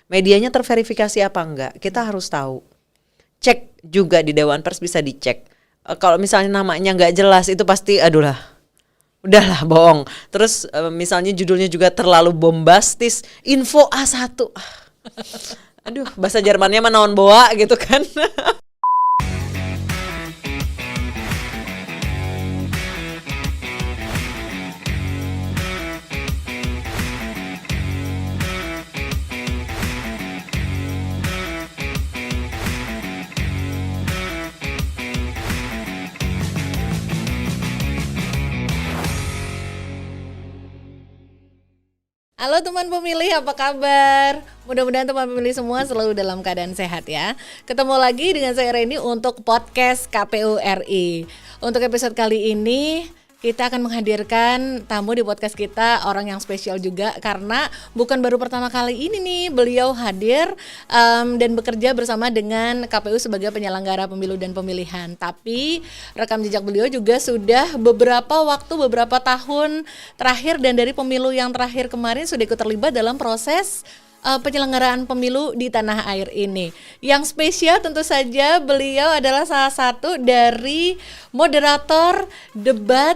medianya terverifikasi apa enggak, kita harus tahu. Cek juga di Dewan Pers, bisa dicek. Kalau misalnya namanya nggak jelas itu pasti udahlah bohong. Terus misalnya judulnya juga terlalu bombastis, info A1. Aduh, bahasa Jermannya mah naon boa gitu kan. Halo teman pemilih, apa kabar? Mudah-mudahan teman pemilih semua selalu dalam keadaan sehat ya. Ketemu lagi dengan saya Reni untuk podcast KPU RI. Untuk episode kali ini kita akan menghadirkan tamu di podcast kita, orang yang spesial juga karena bukan baru pertama kali ini nih beliau hadir dan bekerja bersama dengan KPU sebagai penyelenggara pemilu dan pemilihan. Tapi rekam jejak beliau juga sudah beberapa tahun terakhir, dan dari pemilu yang terakhir kemarin sudah ikut terlibat dalam proses penyelenggaraan pemilu di tanah air ini. Yang spesial tentu saja beliau adalah salah satu dari moderator debat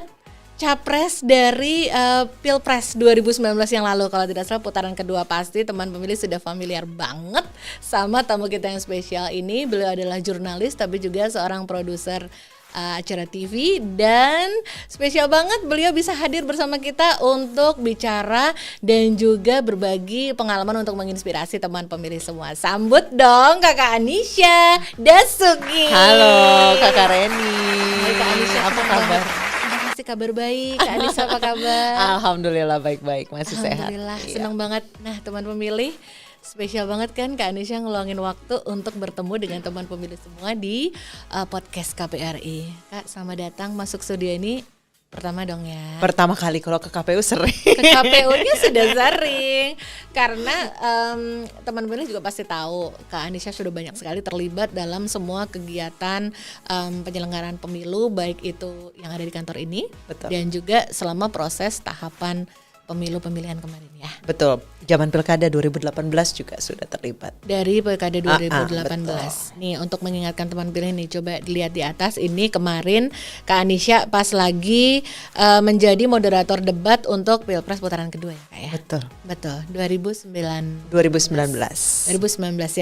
Capres dari Pilpres 2019 yang lalu. Kalau tidak salah putaran kedua, pasti teman pemilih sudah familiar banget sama tamu kita yang spesial ini. Beliau adalah jurnalis tapi juga seorang produser acara TV, dan spesial banget beliau bisa hadir bersama kita untuk bicara dan juga berbagi pengalaman untuk menginspirasi teman pemilih semua. Sambut dong Kakak Anisha Dasuki. Halo Kakak Reni. Hai Kak Anisha, apa kabar? Masih kabar baik. Kak Anisha apa kabar? Alhamdulillah baik-baik, masih sehat. Alhamdulillah, senang banget. Nah teman pemilih, spesial banget kan Kak Anisha ngeluangin waktu untuk bertemu dengan teman pemilih semua di podcast KPRI. Kak, selamat datang masuk studio ini pertama dong ya. Pertama kali kalau ke KPU sering. Ke KPU-nya sudah sering. Karena teman pemilih juga pasti tahu Kak Anisha sudah banyak sekali terlibat dalam semua kegiatan penyelenggaraan pemilu, baik itu yang ada di kantor ini. Betul. Dan juga selama proses tahapan pemilu pemilihan kemarin ya. Betul. Zaman Pilkada 2018 juga sudah terlibat. Dari Pilkada 2018. Nih untuk mengingatkan teman pilih nih, coba dilihat di atas ini kemarin Kak Anisha pas lagi menjadi moderator debat untuk Pilpres putaran kedua ya Kak ya. Betul. 2019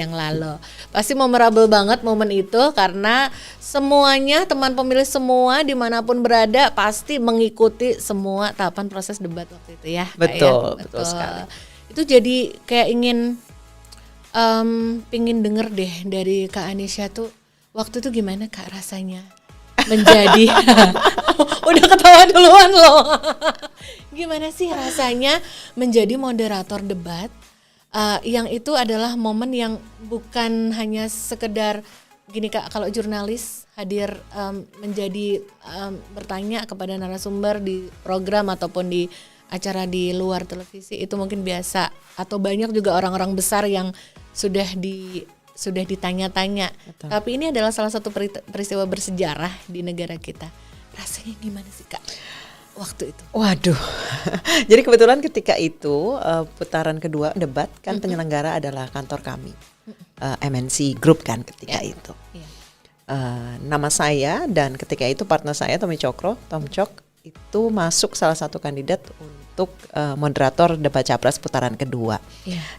yang lalu. Pasti memorable banget momen itu karena semuanya teman pemilih semua dimanapun berada pasti mengikuti semua tahapan proses debat waktu itu ya. Betul sekali. Itu jadi kayak pingin denger deh dari Kak Anisha tuh waktu itu gimana Kak rasanya menjadi udah ketawa duluan loh. Gimana sih rasanya menjadi moderator debat yang itu adalah momen yang bukan hanya sekedar gini Kak, kalau jurnalis hadir menjadi bertanya kepada narasumber di program ataupun di acara di luar televisi itu mungkin biasa, atau banyak juga orang-orang besar yang sudah ditanya-tanya. Betul. Tapi ini adalah salah satu peristiwa bersejarah di negara kita. Rasanya gimana sih Kak waktu itu? Waduh. Jadi kebetulan ketika itu putaran kedua debat kan penyelenggara adalah kantor kami, MNC Group kan ketika itu. Nama saya dan ketika itu partner saya Tommy Cokro, Tom Cok itu masuk salah satu kandidat untuk moderator debat Capres putaran kedua.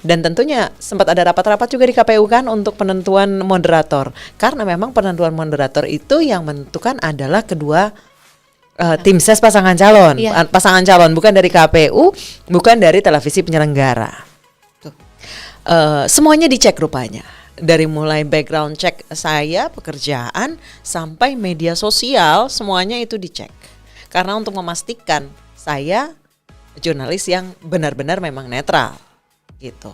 Dan tentunya sempat ada rapat-rapat juga di KPU kan untuk penentuan moderator. Karena memang penentuan moderator itu yang menentukan adalah kedua tim ses pasangan calon. Pasangan calon bukan dari KPU, bukan dari televisi penyelenggara. Semuanya dicek rupanya. Dari mulai background check saya, pekerjaan, sampai media sosial, semuanya itu dicek. Karena untuk memastikan saya jurnalis yang benar-benar memang netral gitu.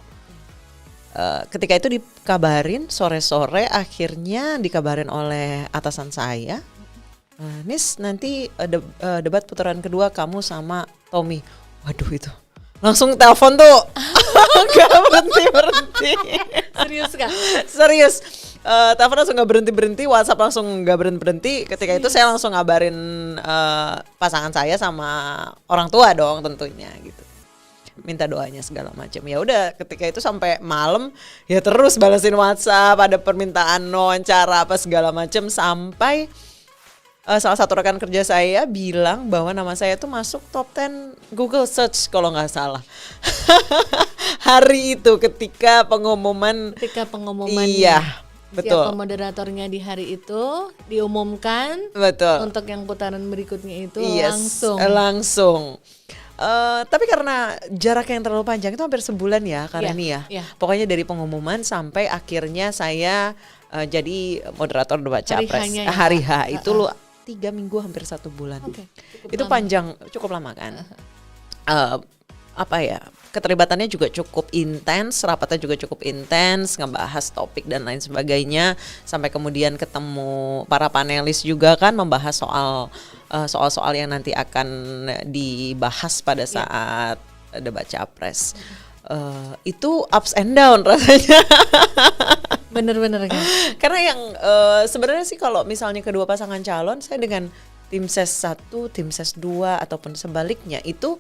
Ketika itu dikabarin sore-sore, akhirnya dikabarin oleh atasan saya, Nis nanti debat putaran kedua kamu sama Tommy. Waduh itu langsung telepon tuh gak berhenti. Serius Kak? Serius. Telepon langsung gak berhenti, WhatsApp langsung gak berhenti. Ketika itu saya langsung ngabarin pasangan saya sama orang tua dong tentunya gitu. minta doanya segala macam. Ya udah ketika itu sampai malam ya terus balasin WhatsApp, ada permintaan wawancara apa segala macam sampai salah satu rekan kerja saya bilang bahwa nama saya tuh masuk top 10 Google Search kalau nggak salah. Hari itu ketika pengumuman. Iya, betul. Siapa moderatornya di hari itu diumumkan. Betul. Untuk yang putaran berikutnya itu langsung. Tapi karena jarak yang terlalu panjang itu hampir sebulan ya karena ini ya. Pokoknya dari pengumuman sampai akhirnya saya jadi moderator debat capres. Hari H itu 3 minggu hampir 1 bulan. Itu lama. Panjang, cukup lama kan. Keterlibatannya juga cukup intens, rapatnya juga cukup intens, ngebahas topik dan lain sebagainya, sampai kemudian ketemu para panelis juga kan, membahas soal-soal yang nanti akan dibahas pada saat debat capres. Itu ups and down rasanya. Bener-bener kan. Karena yang sebenarnya sih kalau misalnya kedua pasangan calon, saya dengan tim ses 1, tim ses 2 ataupun sebaliknya itu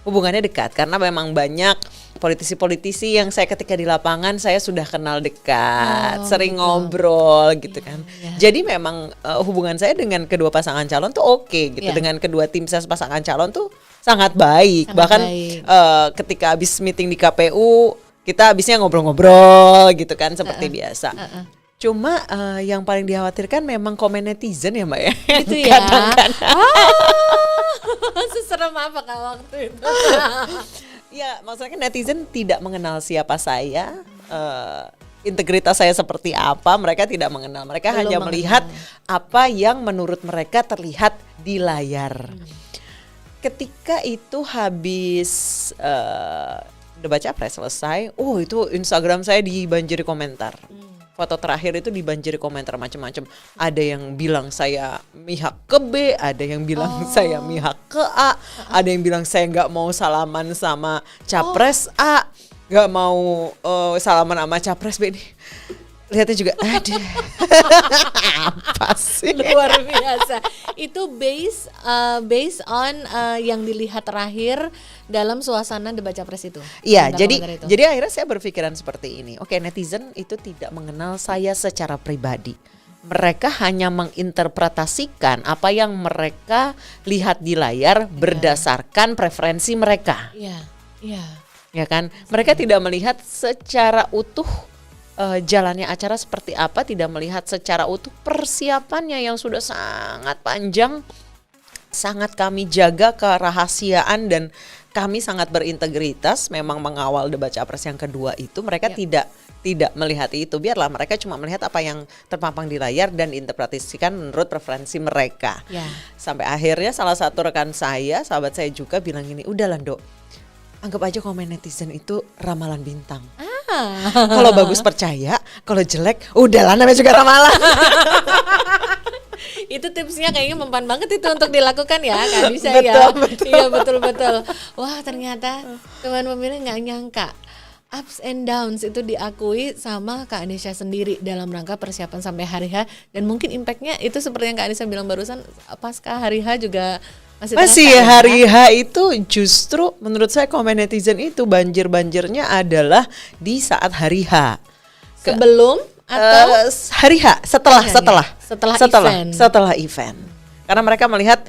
hubungannya dekat karena memang banyak politisi-politisi yang saya ketika di lapangan saya sudah kenal dekat, sering ngobrol gitu kan. Jadi memang hubungan saya dengan kedua pasangan calon tuh oke gitu. Dengan kedua tim ses pasangan calon tuh sangat baik. Bahkan ketika habis meeting di KPU kita habisnya ngobrol-ngobrol gitu kan seperti biasa. Cuma yang paling dikhawatirkan memang komen netizen ya Mbak ya. Gitu ya. Seserem apa Kak waktu itu? Ya maksudnya netizen tidak mengenal siapa saya, integritas saya seperti apa, mereka tidak mengenal. Mereka hanya melihat apa yang menurut mereka terlihat di layar. Ketika itu habis debat capres selesai, itu Instagram saya dibanjiri komentar. Foto terakhir itu dibanjiri komentar macam-macam. Ada yang bilang saya mihak ke B, ada yang bilang saya mihak ke A, ada yang bilang saya nggak mau salaman sama capres A, nggak mau salaman sama capres B. Lihatnya juga, aduh, apa sih? Luar biasa. Itu based on yang dilihat terakhir dalam suasana debat capres itu. Iya, jadi akhirnya saya berpikiran seperti ini. Oke, netizen itu tidak mengenal saya secara pribadi. Mereka hanya menginterpretasikan apa yang mereka lihat di layar berdasarkan preferensi mereka. Iya. Ya kan? Mereka tidak melihat secara utuh jalannya acara seperti apa, tidak melihat secara utuh persiapannya yang sudah sangat panjang, sangat kami jaga kerahasiaan dan kami sangat berintegritas memang mengawal debat capres yang kedua itu. Mereka tidak melihat itu, biarlah mereka cuma melihat apa yang terpampang di layar dan interpretasikan menurut preferensi mereka. Sampai akhirnya salah satu rekan saya, sahabat saya juga bilang gini, udahlah Dok, anggap aja komen netizen itu ramalan bintang. Kalau bagus percaya, kalau jelek udahlah namanya juga ramalan. Itu tipsnya kayaknya mempan banget itu untuk dilakukan ya Kak Anissa ya. Betul. Iya betul. Wah ternyata teman pemilih nggak nyangka ups and downs itu diakui sama Kak Anissa sendiri dalam rangka persiapan sampai hari H, dan mungkin impactnya itu seperti yang Kak Anissa bilang barusan, pasca hari H juga masih hari H itu justru menurut saya komen netizen itu banjir-banjirnya adalah di saat hari H. Sebelum atau hari H setelah event. Karena mereka melihat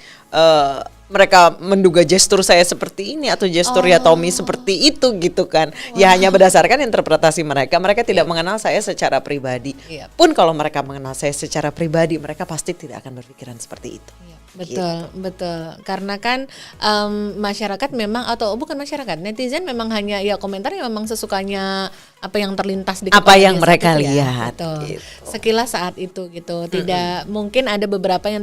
mereka menduga gestur saya seperti ini atau gesturnya Tommy seperti itu gitu kan. Ya hanya berdasarkan interpretasi mereka. Mereka tidak mengenal saya secara pribadi. Pun kalau mereka mengenal saya secara pribadi, mereka pasti tidak akan berpikiran seperti itu. Betul. Karena kan masyarakat memang, atau bukan masyarakat, netizen memang hanya ya komentarnya memang sesukanya apa yang terlintas di apa yang mereka lihat. Gitu. Sekilas saat itu gitu. Tidak mungkin ada beberapa yang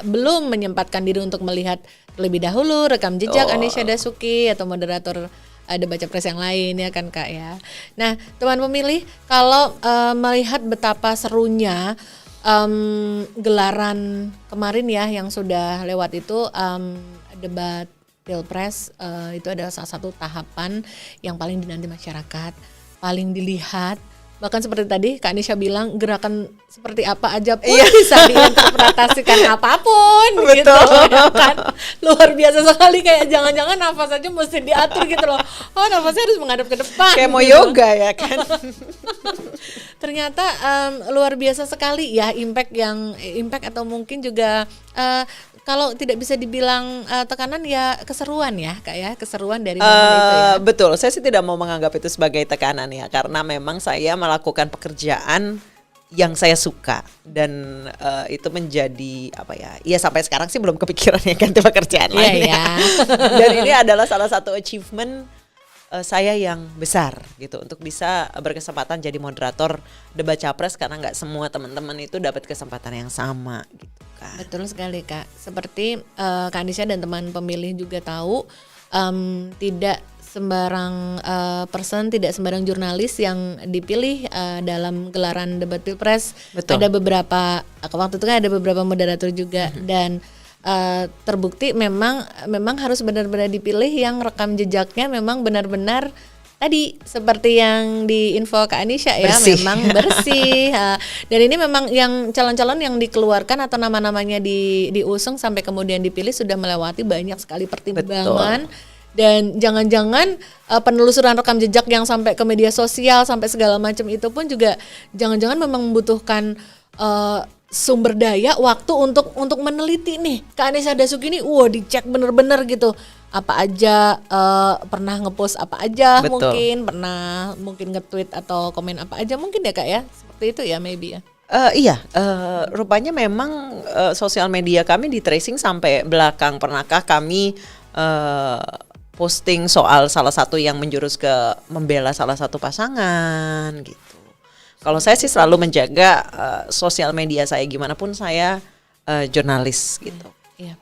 belum menyempatkan diri untuk melihat terlebih dahulu rekam jejak Anisha Dasuki atau moderator debat capres yang lain ya kan Kak ya. Nah, teman pemilih, kalau melihat betapa serunya gelaran kemarin ya yang sudah lewat itu, debat Pilpres itu adalah salah satu tahapan yang paling dinanti masyarakat, paling dilihat, Bahkan seperti tadi Kak Anisha bilang, gerakan seperti apa aja pun bisa diinterpretasikan apapun gitu ya kan. Luar biasa sekali, kayak jangan-jangan nafas aja mesti diatur gitu loh. Oh, nafasnya harus menghadap ke depan. Kayak mau gitu. yoga ya kan. Ternyata luar biasa sekali ya impact atau mungkin juga kalau tidak bisa dibilang tekanan ya keseruan ya Kak ya, keseruan dari momen itu ya. Betul, saya sih tidak mau menganggap itu sebagai tekanan ya, karena memang saya melakukan pekerjaan yang saya suka dan itu menjadi apa ya? Ya sampai sekarang sih belum kepikiran ya ganti pekerjaan lain ya. Dan ini adalah salah satu achievement saya yang besar gitu untuk bisa berkesempatan jadi moderator debat capres, karena nggak semua teman-teman itu dapat kesempatan yang sama gitu kan. Betul sekali Kak. Seperti Kak Anisha dan teman pemilih juga tahu, tidak sembarang person, tidak sembarang jurnalis yang dipilih dalam gelaran debat pilpres. Betul. Ada beberapa waktu itu kan ada beberapa moderator juga dan terbukti memang harus benar-benar dipilih yang rekam jejaknya memang benar-benar tadi seperti yang di info Kak Anisha ya, bersih. memang bersih. Dan ini memang yang calon-calon yang dikeluarkan atau nama-namanya diusung sampai kemudian dipilih sudah melewati banyak sekali pertimbangan. Betul. Dan jangan-jangan penelusuran rekam jejak yang sampai ke media sosial sampai segala macam itu pun juga jangan-jangan memang membutuhkan sumber daya, waktu untuk meneliti nih Kak Anisha Dasuki ini, dicek bener-bener gitu apa aja, pernah ngepost apa aja. Betul. mungkin nge-tweet atau komen apa aja mungkin ya Kak ya, seperti itu ya maybe ya. Rupanya memang sosial media kami di tracing sampai belakang. Pernahkah kami posting soal salah satu yang menjurus ke membela salah satu pasangan gitu. Kalau saya sih selalu menjaga sosial media saya, gimana pun saya jurnalis gitu. Iya.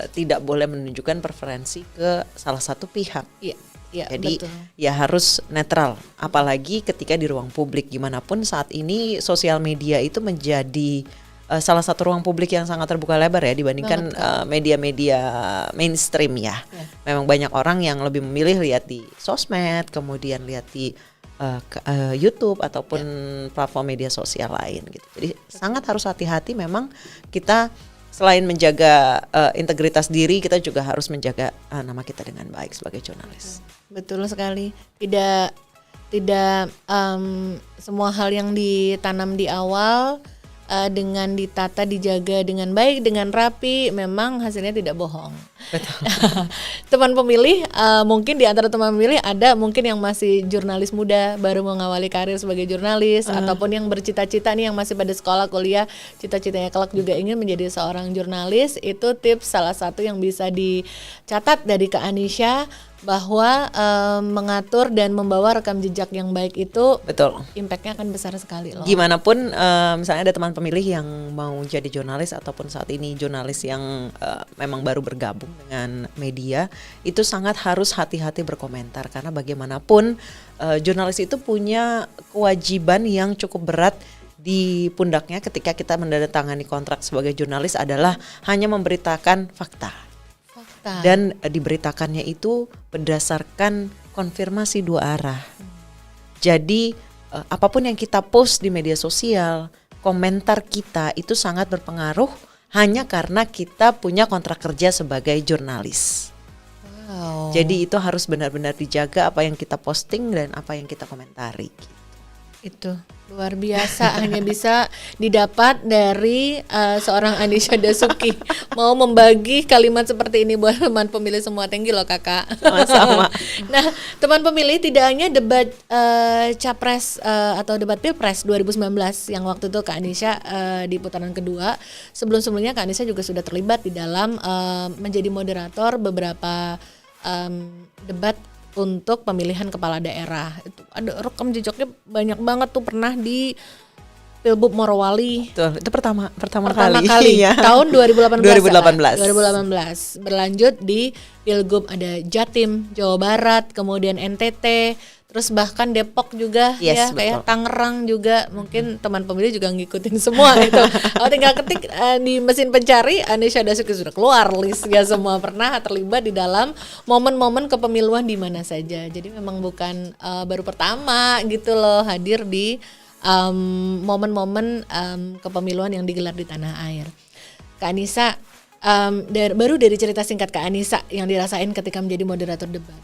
Tidak boleh menunjukkan preferensi ke salah satu pihak. Iya, jadi betul. Ya harus netral. Apalagi ketika di ruang publik, gimana pun saat ini sosial media itu menjadi salah satu ruang publik yang sangat terbuka lebar ya dibandingkan media-media mainstream ya. Memang banyak orang yang lebih memilih lihat di sosmed, kemudian lihat di YouTube ataupun platform media sosial lain gitu. Jadi sangat harus hati-hati, memang kita selain menjaga integritas diri, kita juga harus menjaga nama kita dengan baik sebagai jurnalis. Betul sekali. Tidak semua hal yang ditanam di awal dengan ditata, dijaga dengan baik, dengan rapi, memang hasilnya tidak bohong. Betul. Teman pemilih, mungkin di antara teman pemilih ada mungkin yang masih jurnalis muda, baru mengawali karir sebagai jurnalis, ataupun yang bercita-cita nih, yang masih pada sekolah, kuliah, cita-citanya kelak juga ingin menjadi seorang jurnalis. Itu tips salah satu yang bisa dicatat dari Kak Anisha, bahwa mengatur dan membawa rekam jejak yang baik itu, betul, impactnya akan besar sekali loh. Gimana pun misalnya ada teman pemilih yang mau jadi jurnalis ataupun saat ini jurnalis yang memang baru bergabung dengan media, itu sangat harus hati-hati berkomentar, karena bagaimanapun jurnalis itu punya kewajiban yang cukup berat di pundaknya ketika kita menandatangani kontrak sebagai jurnalis, adalah hanya memberitakan fakta. Dan diberitakannya itu berdasarkan konfirmasi dua arah. Jadi apapun yang kita post di media sosial, komentar kita itu sangat berpengaruh hanya karena kita punya kontrak kerja sebagai jurnalis. Wow. Jadi itu harus benar-benar dijaga apa yang kita posting dan apa yang kita komentari. Itu luar biasa, hanya bisa didapat dari seorang Anisha Dasuki. Mau membagi kalimat seperti ini buat teman pemilih semua. Thank you loh kakak. Sama-sama. Nah, teman pemilih, tidak hanya debat capres atau debat pilpres 2019 yang waktu itu Kak Anisha di putaran kedua. Sebelum-sebelumnya Kak Anisha juga sudah terlibat di dalam menjadi moderator beberapa debat untuk pemilihan kepala daerah. Itu ada rekam jejaknya banyak banget tuh, pernah di Pilgub Morowali. Tuh, itu pertama kali ya. Tahun 2018. 2018. Berlanjut di Pilgub ada Jatim, Jawa Barat, kemudian NTT, terus bahkan Depok juga, ya, kayak Tangerang juga. Mungkin teman pemilih juga ngikutin semua itu. Kalau tinggal ketik di mesin pencari, Anisha Dasuki sudah keluar listnya semua, pernah terlibat di dalam momen-momen kepemiluan di mana saja. Jadi memang bukan baru pertama gitu loh hadir di momen-momen kepemiluan yang digelar di tanah air. Kak Anissa, baru dari cerita singkat Kak Anissa yang dirasain ketika menjadi moderator debat.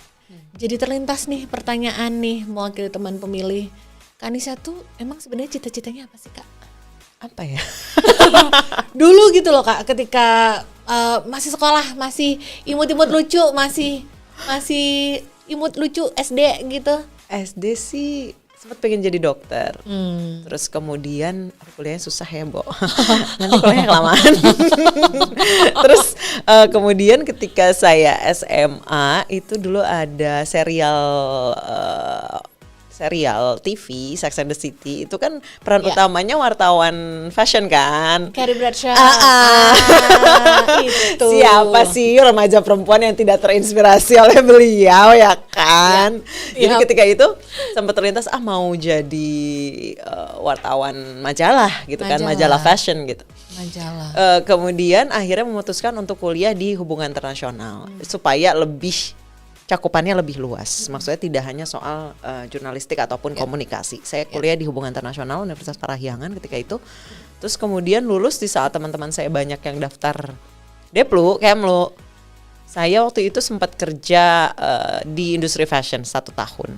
Jadi terlintas nih pertanyaan nih mewakili teman pemilih. Kak Anissa tuh emang sebenarnya cita-citanya apa sih Kak? Apa ya? Dulu gitu loh Kak, ketika masih sekolah, masih imut-imut lucu, masih imut lucu SD gitu. SD sih sempat pengen jadi dokter. Terus kemudian kuliahnya susah ya, Bo. Nanti kuliahnya kelamaan. Terus kemudian ketika saya SMA itu dulu ada serial TV Sex and the City, itu kan peran utamanya wartawan fashion kan. Carrie Bradshaw. Itu. Siapa sih remaja perempuan yang tidak terinspirasi oleh beliau ya kan? Jadi ketika itu sempat terlintas mau jadi wartawan majalah gitu kan, majalah fashion gitu. Majalah. Kemudian akhirnya memutuskan untuk kuliah di hubungan internasional supaya lebih cakupannya lebih luas. Maksudnya tidak hanya soal jurnalistik ataupun komunikasi. Saya kuliah di Hubungan Internasional Universitas Parahyangan ketika itu. Terus kemudian lulus di saat teman-teman saya banyak yang daftar Deplu, Kemlu. Saya waktu itu sempat kerja di industri fashion 1 tahun.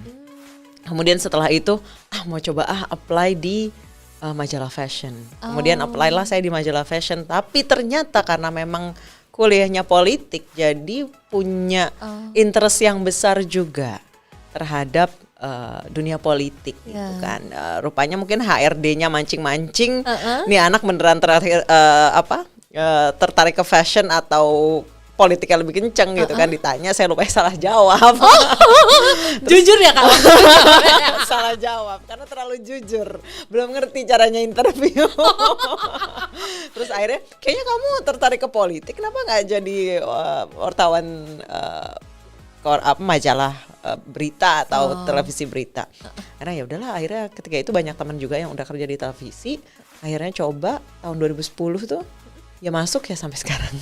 Kemudian setelah itu mau coba apply di majalah fashion. Kemudian apply lah saya di majalah fashion. Tapi ternyata karena memang kuliahnya politik, jadi punya interest yang besar juga terhadap dunia politik gitu kan. Rupanya mungkin HRD-nya mancing-mancing, nih anak beneran tertarik ke fashion atau politiknya lebih kenceng gitu kan. Ditanya, saya lupa salah jawab. Jujur ya Kak? Salah jawab karena terlalu jujur, belum ngerti caranya interview. Terus akhirnya kayaknya kamu tertarik ke politik, kenapa nggak jadi wartawan majalah berita atau televisi berita? Karena ya udahlah, akhirnya ketika itu banyak teman juga yang udah kerja di televisi. Akhirnya coba tahun 2010 tuh ya masuk ya sampai sekarang.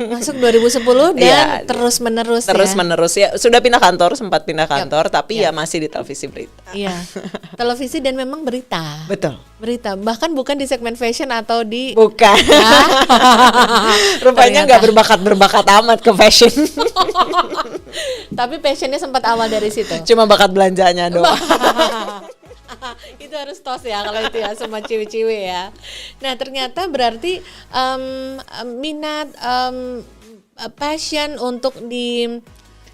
Masuk 2010 dan terus menerus ya. Sudah pindah kantor, sempat pindah kantor, tapi ya masih di televisi berita. Iya. Televisi dan memang berita. Betul. Berita, bahkan bukan di segmen fashion atau di bukan. Rupanya nggak berbakat amat ke fashion. Tapi passionnya sempat awal dari situ. Cuma bakat belanjanya doang. Itu harus tos ya kalau itu ya, sama ciwi-ciwi ya. Nah ternyata berarti minat passion untuk di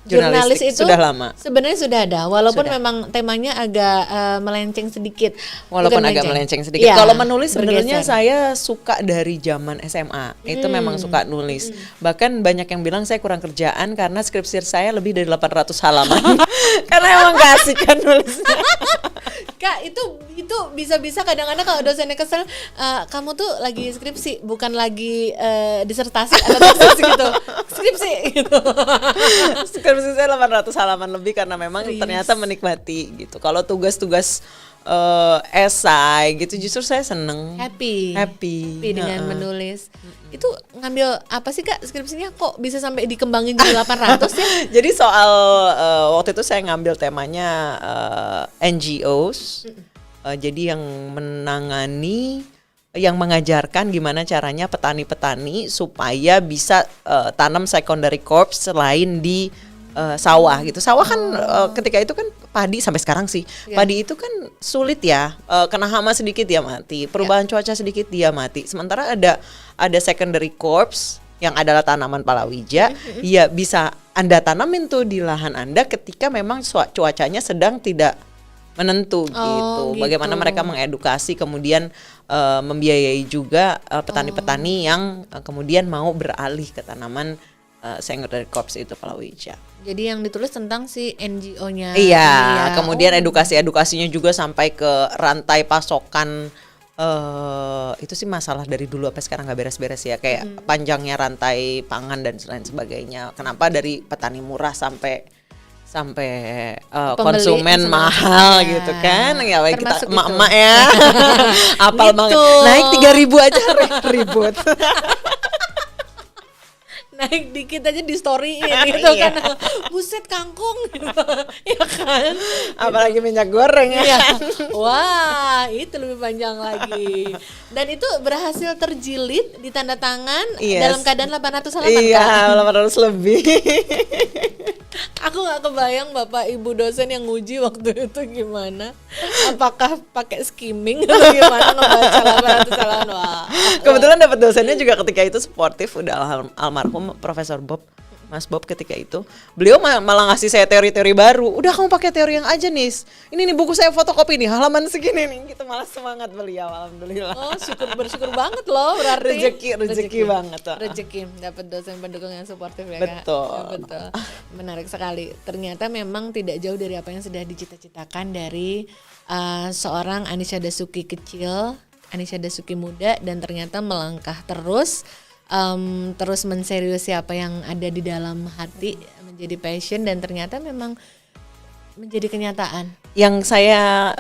jurnalis itu sudah lama. Sebenarnya sudah ada, walaupun memang temanya agak melenceng sedikit. Walaupun agak melenceng sedikit. Kalau menulis sebenarnya saya suka dari zaman SMA. Itu memang suka nulis. Bahkan banyak yang bilang saya kurang kerjaan karena skripsi saya lebih dari 800 halaman. Karena emang gak asik kan nulisnya. Kak, itu bisa-bisa kadang-kadang kalau dosennya kesel, kamu tuh lagi skripsi, bukan lagi disertasi atau tesis gitu. Skripsi gitu. Skripsi saya 800 halaman lebih karena memang ternyata menikmati gitu. Kalau tugas-tugas esai gitu justru saya seneng. Happy dengan menulis. Itu ngambil apa sih Kak skripsinya, kok bisa sampai dikembangin jadi 800 ya? Jadi soal waktu itu saya ngambil temanya NGOs. Jadi yang menangani, yang mengajarkan gimana caranya petani-petani supaya bisa tanam secondary crops selain di sawah gitu. Sawah kan ketika itu kan padi, sampai sekarang sih padi itu kan sulit ya, kena hama sedikit dia mati, perubahan cuaca sedikit dia mati. Sementara ada secondary crops yang adalah tanaman palawija, ya bisa Anda tanamin tuh di lahan Anda ketika memang cuacanya sedang tidak menentu gitu. Bagaimana mereka mengedukasi, kemudian membiayai juga petani-petani yang kemudian mau beralih ke tanaman secondary crops itu palawija. Jadi yang ditulis tentang si NGO-nya. Iya, kemudian edukasinya juga sampai ke rantai pasokan. Itu sih masalah dari dulu sampai sekarang nggak beres-beres ya, kayak panjangnya rantai pangan dan lain sebagainya. Kenapa dari petani murah sampai konsumen mahal gitu kan? Ya kita emak-emak ya. Apal banget. Naik 3.000 aja ribut. naik dikit aja di storyin gitu kan, buset kangkung gitu. Ya kan, apalagi minyak goreng ya. iya. Wah, itu lebih panjang lagi. Dan itu berhasil terjilid di tanda tangan dalam keadaan 800 halaman. Iya, 800 lebih. Aku nggak kebayang bapak ibu dosen yang nguji waktu itu gimana. Apakah pakai skimming atau gimana ngebaca 800 halaman. Wah. Kebetulan dapat dosennya juga ketika itu sportif, udah almarhum Profesor Bob, Mas Bob ketika itu. Beliau malah ngasih saya teori-teori baru. Udah kamu pakai teori yang aja nis. Ini nih buku saya fotokopi nih, halaman segini nih. Gitu malah semangat beliau, alhamdulillah. Oh, bersyukur banget loh berarti. Rezeki banget. Rezeki dapat dosen pendukung yang suportif ya Betul. Kak. Betul. Menarik sekali. Ternyata memang tidak jauh dari apa yang sudah dicita-citakan dari seorang Anisha Dasuki kecil, Anisha Dasuki muda, dan ternyata melangkah terus menseriusi apa yang ada di dalam hati, menjadi passion, dan ternyata memang menjadi kenyataan. Yang saya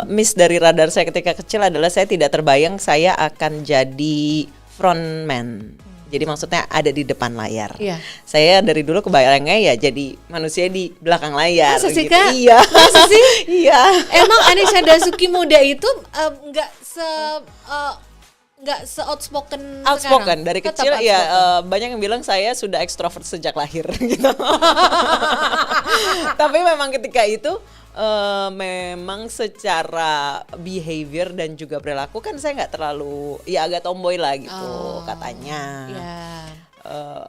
miss dari radar saya ketika kecil adalah saya tidak terbayang saya akan jadi frontman. Jadi maksudnya ada di depan layar. Iya. Saya dari dulu kebayangnya ya jadi manusia di belakang layar. Masa sih, gitu. Kak? Iya. Masa sih? Iya. Emang Anisha Dasuki muda itu nggak outspoken sekarang? Dari Tetap kecil ya outspoken. banyak yang bilang saya sudah ekstrovert sejak lahir gitu. Tapi memang ketika itu memang secara behavior dan juga perilaku kan saya nggak terlalu ya agak tomboy lah gitu katanya. Yeah.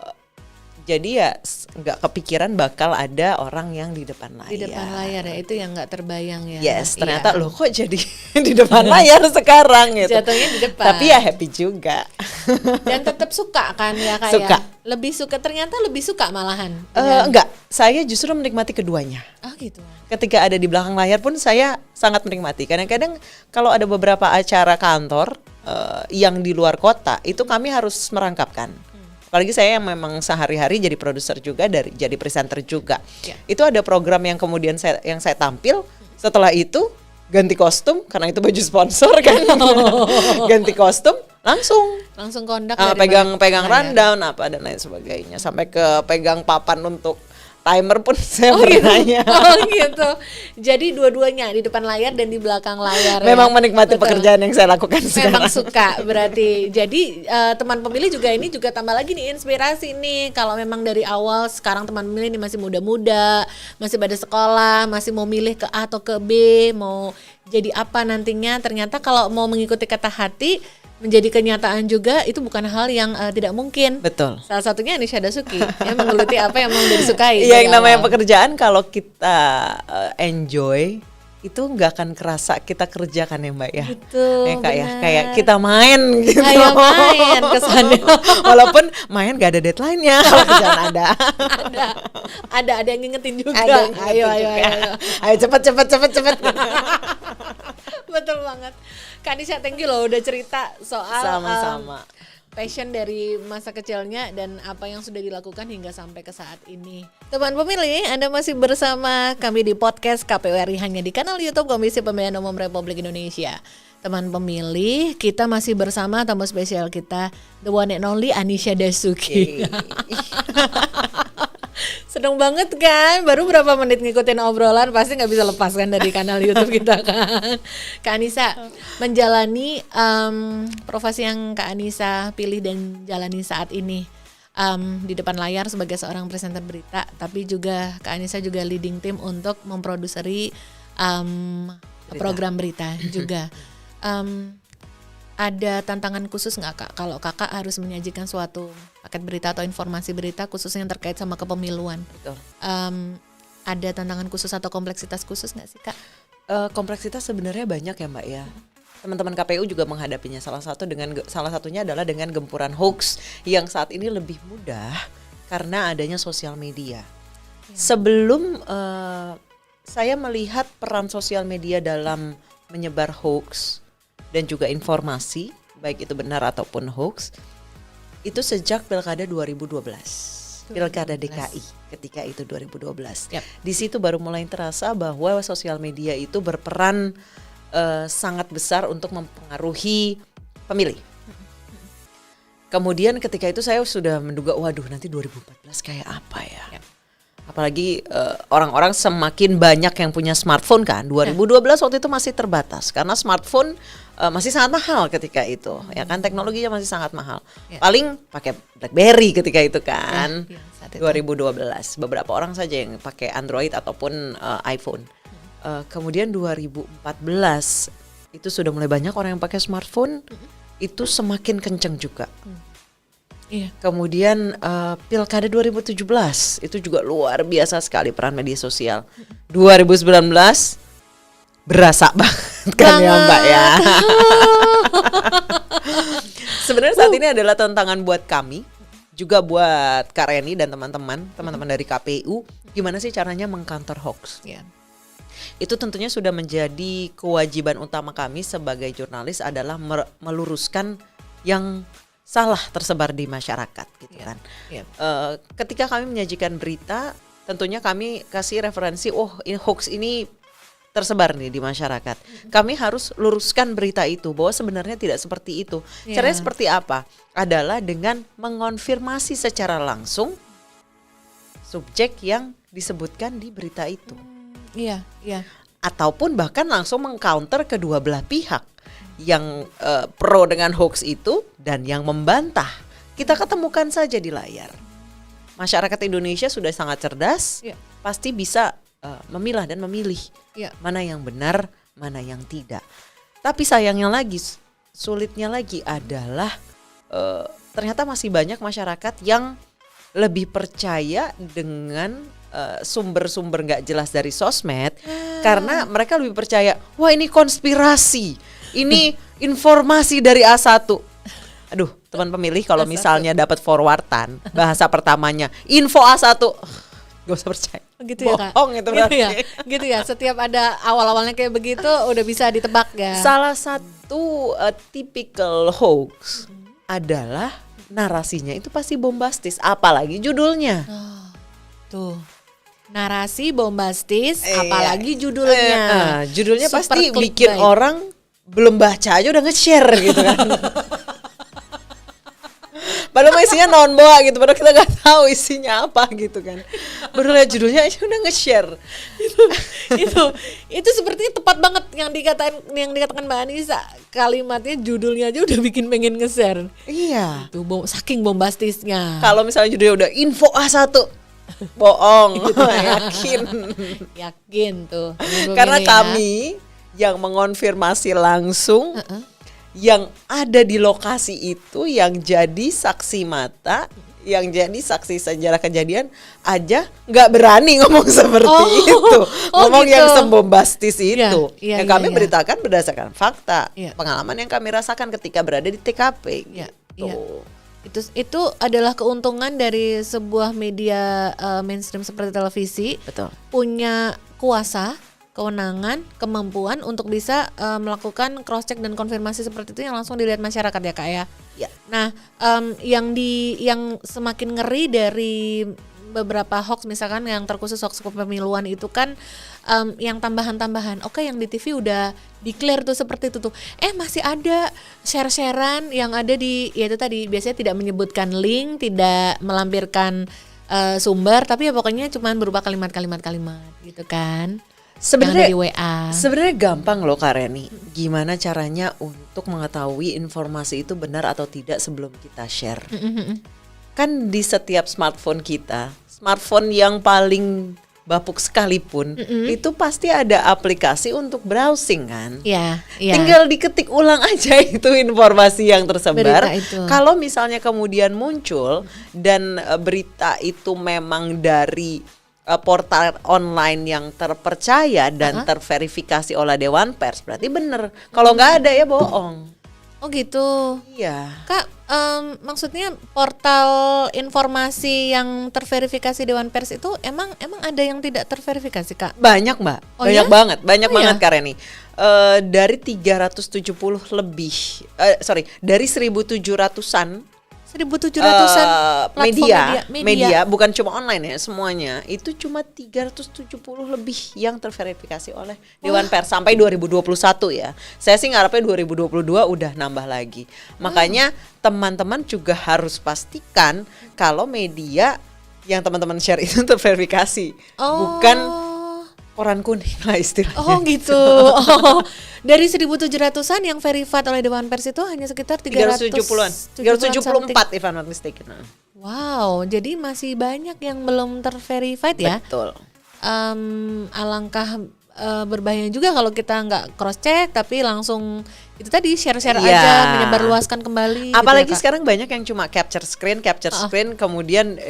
Jadi ya nggak kepikiran bakal ada orang yang di depan layar. Di depan layar ya, itu yang nggak terbayang ya. Yes, ternyata loh kok jadi di depan layar sekarang gitu. Jatuhnya di depan. Tapi ya happy juga. Dan tetap suka kan ya Kak? Suka. Lebih suka, ternyata lebih suka malahan. Enggak, saya justru menikmati keduanya. Oh gitu. Ketika ada di belakang layar pun saya sangat menikmati. Kadang-kadang kalau ada beberapa acara kantor yang di luar kota, itu kami harus merangkapkan. Apalagi saya yang memang sehari-hari jadi produser juga, jadi presenter juga. Ya. Itu ada program yang kemudian saya tampil, setelah itu ganti kostum karena itu baju sponsor kan. Ganti kostum langsung kondak pegang rundown apa dan lain sebagainya, sampai ke pegang papan untuk timer pun saya bertanya. Oh gitu. Jadi dua-duanya di depan layar dan di belakang layar. Memang ya? menikmati Betul. pekerjaan yang saya lakukan sekarang. Memang suka berarti. Jadi teman pemilih juga ini juga tambah lagi nih inspirasi nih. Kalau memang dari awal sekarang teman pemilih ini masih muda-muda, masih pada sekolah, masih mau milih ke A atau ke B, mau jadi apa nantinya. Ternyata kalau mau mengikuti kata hati, menjadi kenyataan juga, itu bukan hal yang tidak mungkin. Betul. Salah satunya Anisha Dasuki yang menggeluti apa yang mau disukai. Iya, yang namanya pekerjaan kalau kita enjoy itu nggak akan kerasa kita kerjakan ya Mbak ya. Betul. Ya, kayak kita main gitu. Kayak main kesannya. Walaupun main gak ada deadline-nya, kalau kerjaan ada. ada yang ngingetin juga. Ada yang ngingetin juga. Ayo cepet. Betul banget. Kak Anisha, thank you loh udah cerita soal Sama-sama. passion dari masa kecilnya dan apa yang sudah dilakukan hingga sampai ke saat ini. Teman pemilih, Anda masih bersama kami di podcast KPU RI hanya di kanal YouTube Komisi Pemilihan Umum Republik Indonesia. Teman pemilih, kita masih bersama tamu spesial kita, the one and only Anisha Dasuki. Seneng banget kan, baru berapa menit ngikutin obrolan pasti nggak bisa lepaskan dari kanal YouTube kita kan. Kak Anisha menjalani profesi yang Kak Anisha pilih dan jalani saat ini di depan layar sebagai seorang presenter berita, tapi juga Kak Anisha juga leading tim untuk memproduseri program berita juga. Ada tantangan khusus nggak Kak kalau Kakak harus menyajikan suatu paket berita atau informasi berita khususnya yang terkait sama kepemiluan? Betul. Ada tantangan khusus atau kompleksitas khusus nggak sih Kak? Kompleksitas sebenarnya banyak ya Mbak ya. Teman-teman KPU juga menghadapinya. Salah satunya adalah dengan gempuran hoax yang saat ini lebih mudah karena adanya sosial media. Sebelum saya melihat peran sosial media dalam menyebar hoax dan juga informasi, baik itu benar ataupun hoax, itu sejak Pilkada 2012. Pilkada DKI ketika itu 2012. Yep. Di situ baru mulai terasa bahwa sosial media itu berperan sangat besar untuk mempengaruhi pemilih. Kemudian ketika itu saya sudah menduga, waduh nanti 2014 kayak apa ya. Apalagi orang-orang semakin banyak yang punya smartphone kan. 2012 waktu itu masih terbatas karena smartphone masih sangat mahal ketika itu. Ya kan, teknologinya masih sangat mahal. Paling pakai BlackBerry ketika itu kan. 2012 beberapa orang saja yang pakai Android ataupun iPhone. Kemudian 2014 itu sudah mulai banyak orang yang pakai smartphone. Itu semakin kenceng juga. Kemudian Pilkada 2017 itu juga luar biasa sekali peran media sosial. 2019 berasa banget kan ya Mbak ya. Sebenarnya saat ini adalah tantangan buat kami, juga buat Kak Reni dan teman-teman dari KPU, gimana sih caranya mengcounter hoax. Itu tentunya sudah menjadi kewajiban utama kami sebagai jurnalis adalah meluruskan yang salah tersebar di masyarakat gitu kan. Ketika kami menyajikan berita, tentunya kami kasih referensi, ini hoax ini tersebar nih di masyarakat. Kami harus luruskan berita itu bahwa sebenarnya tidak seperti itu. Caranya seperti apa? Adalah dengan mengonfirmasi secara langsung subjek yang disebutkan di berita itu. Ataupun bahkan langsung mengcounter kedua belah pihak. Yang pro dengan hoax itu dan yang membantah, kita ketemukan saja di layar. Masyarakat Indonesia sudah sangat cerdas, pasti bisa memilah dan memilih mana yang benar, mana yang tidak. Tapi sayangnya lagi, sulitnya lagi adalah ternyata masih banyak masyarakat yang lebih percaya dengan sumber-sumber nggak jelas dari sosmed, karena mereka lebih percaya, wah ini konspirasi. Ini informasi dari A1. Aduh, teman pemilih kalau misalnya dapat forwardan bahasa pertamanya info A1, gak usah percaya. Gitu ya Kak? Bohong itu berarti. Gitu ya, setiap ada awal-awalnya kayak begitu udah bisa ditebak ya. Salah satu typical hoax adalah narasinya itu pasti bombastis, apalagi judulnya. Tuh. Narasi bombastis, apalagi judulnya. Judulnya Super pasti clickbait. bikin orang belum baca aja udah nge-share gitu kan. Padahal isinya non-boa gitu, padahal kita nggak tahu isinya apa gitu kan. Baru lihat judulnya aja udah nge-share. itu sepertinya tepat banget yang dikatakan Mbak Anissa. Kalimatnya, judulnya aja udah bikin pengen nge-share. Iya. Itu saking bombastisnya. Kalau misalnya judulnya udah info A1, bohong. Yakin tuh. Karena kami yang mengonfirmasi langsung, yang ada di lokasi itu, yang jadi saksi mata, yang jadi saksi sejarah kejadian aja nggak berani ngomong seperti itu, ngomong gitu. Yang sembombastis itu. Yang kami beritakan berdasarkan fakta, pengalaman yang kami rasakan ketika berada di TKP. Itu adalah keuntungan dari sebuah media mainstream seperti televisi. Betul. Punya Kuasa, kewenangan, kemampuan untuk bisa melakukan cross check dan konfirmasi seperti itu yang langsung dilihat masyarakat ya Kak ya. Nah, yang semakin ngeri dari beberapa hoax misalkan yang terkhusus hoax kepemiluan itu kan yang tambahan-tambahan. Oke, yang di TV udah declare tuh seperti itu tuh. Masih ada share-sharean yang ada di, ya itu tadi biasanya tidak menyebutkan link, tidak melampirkan sumber, tapi ya pokoknya cuma berupa kalimat-kalimat gitu kan. Sebenarnya gampang loh Kak Reni. Gimana caranya untuk mengetahui informasi itu benar atau tidak sebelum kita share? Kan di setiap smartphone kita, smartphone yang paling bapuk sekalipun, itu pasti ada aplikasi untuk browsing kan? Tinggal diketik ulang aja itu informasi yang tersebar. Kalau misalnya kemudian muncul dan berita itu memang dari portal online yang terpercaya dan terverifikasi oleh Dewan Pers, berarti bener. Kalau nggak ada ya bohong. Oh gitu. Iya. Kak, maksudnya portal informasi yang terverifikasi Dewan Pers itu emang ada yang tidak terverifikasi Kak? Banyak Mbak, banyak banget Kak Reni. Dari 370 lebih, dari 1.700-an 1.700-an platform media bukan cuma online ya, semuanya itu cuma 370 lebih yang terverifikasi oleh Dewan Pers sampai 2021 ya. Saya sih ngarepnya 2022 udah nambah lagi. Makanya teman-teman juga harus pastikan kalau media yang teman-teman share itu terverifikasi, bukan koran kuning lah istilahnya. Oh gitu. Oh, dari 1.700-an yang verified oleh Dewan Pers itu hanya sekitar 370-an. 374 if I'm not mistaken. Wow, jadi masih banyak yang belum terverified ya. Betul. Alangkah berbahaya juga kalau kita nggak cross check tapi langsung itu tadi share aja, menyebarluaskan kembali. Apalagi gitu ya, sekarang banyak yang cuma capture screen kemudian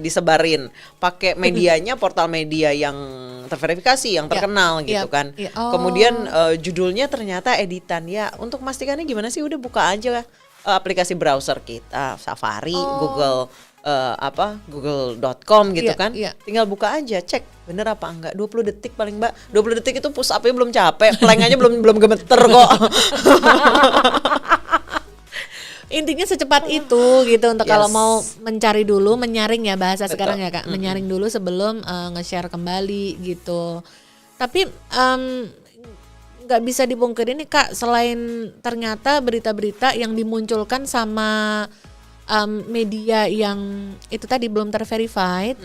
disebarin pakai medianya portal media yang terverifikasi, yang terkenal gitu kan. Kemudian judulnya ternyata editan ya. Untuk memastikannya gimana sih, udah buka aja aplikasi browser kita, Safari, Google.com gitu kan. Tinggal buka aja, cek bener apa enggak. 20 detik paling Mbak. 20 detik itu push up-nya belum capek, plank-nya belum gemeter kok. Intinya secepat itu gitu untuk kalau mau mencari dulu, menyaring ya bahasa sekarang ya Kak, menyaring dulu sebelum nge-share kembali gitu. Tapi nggak bisa dipungkiri nih Kak, selain ternyata berita-berita yang dimunculkan sama media yang itu tadi belum terverified,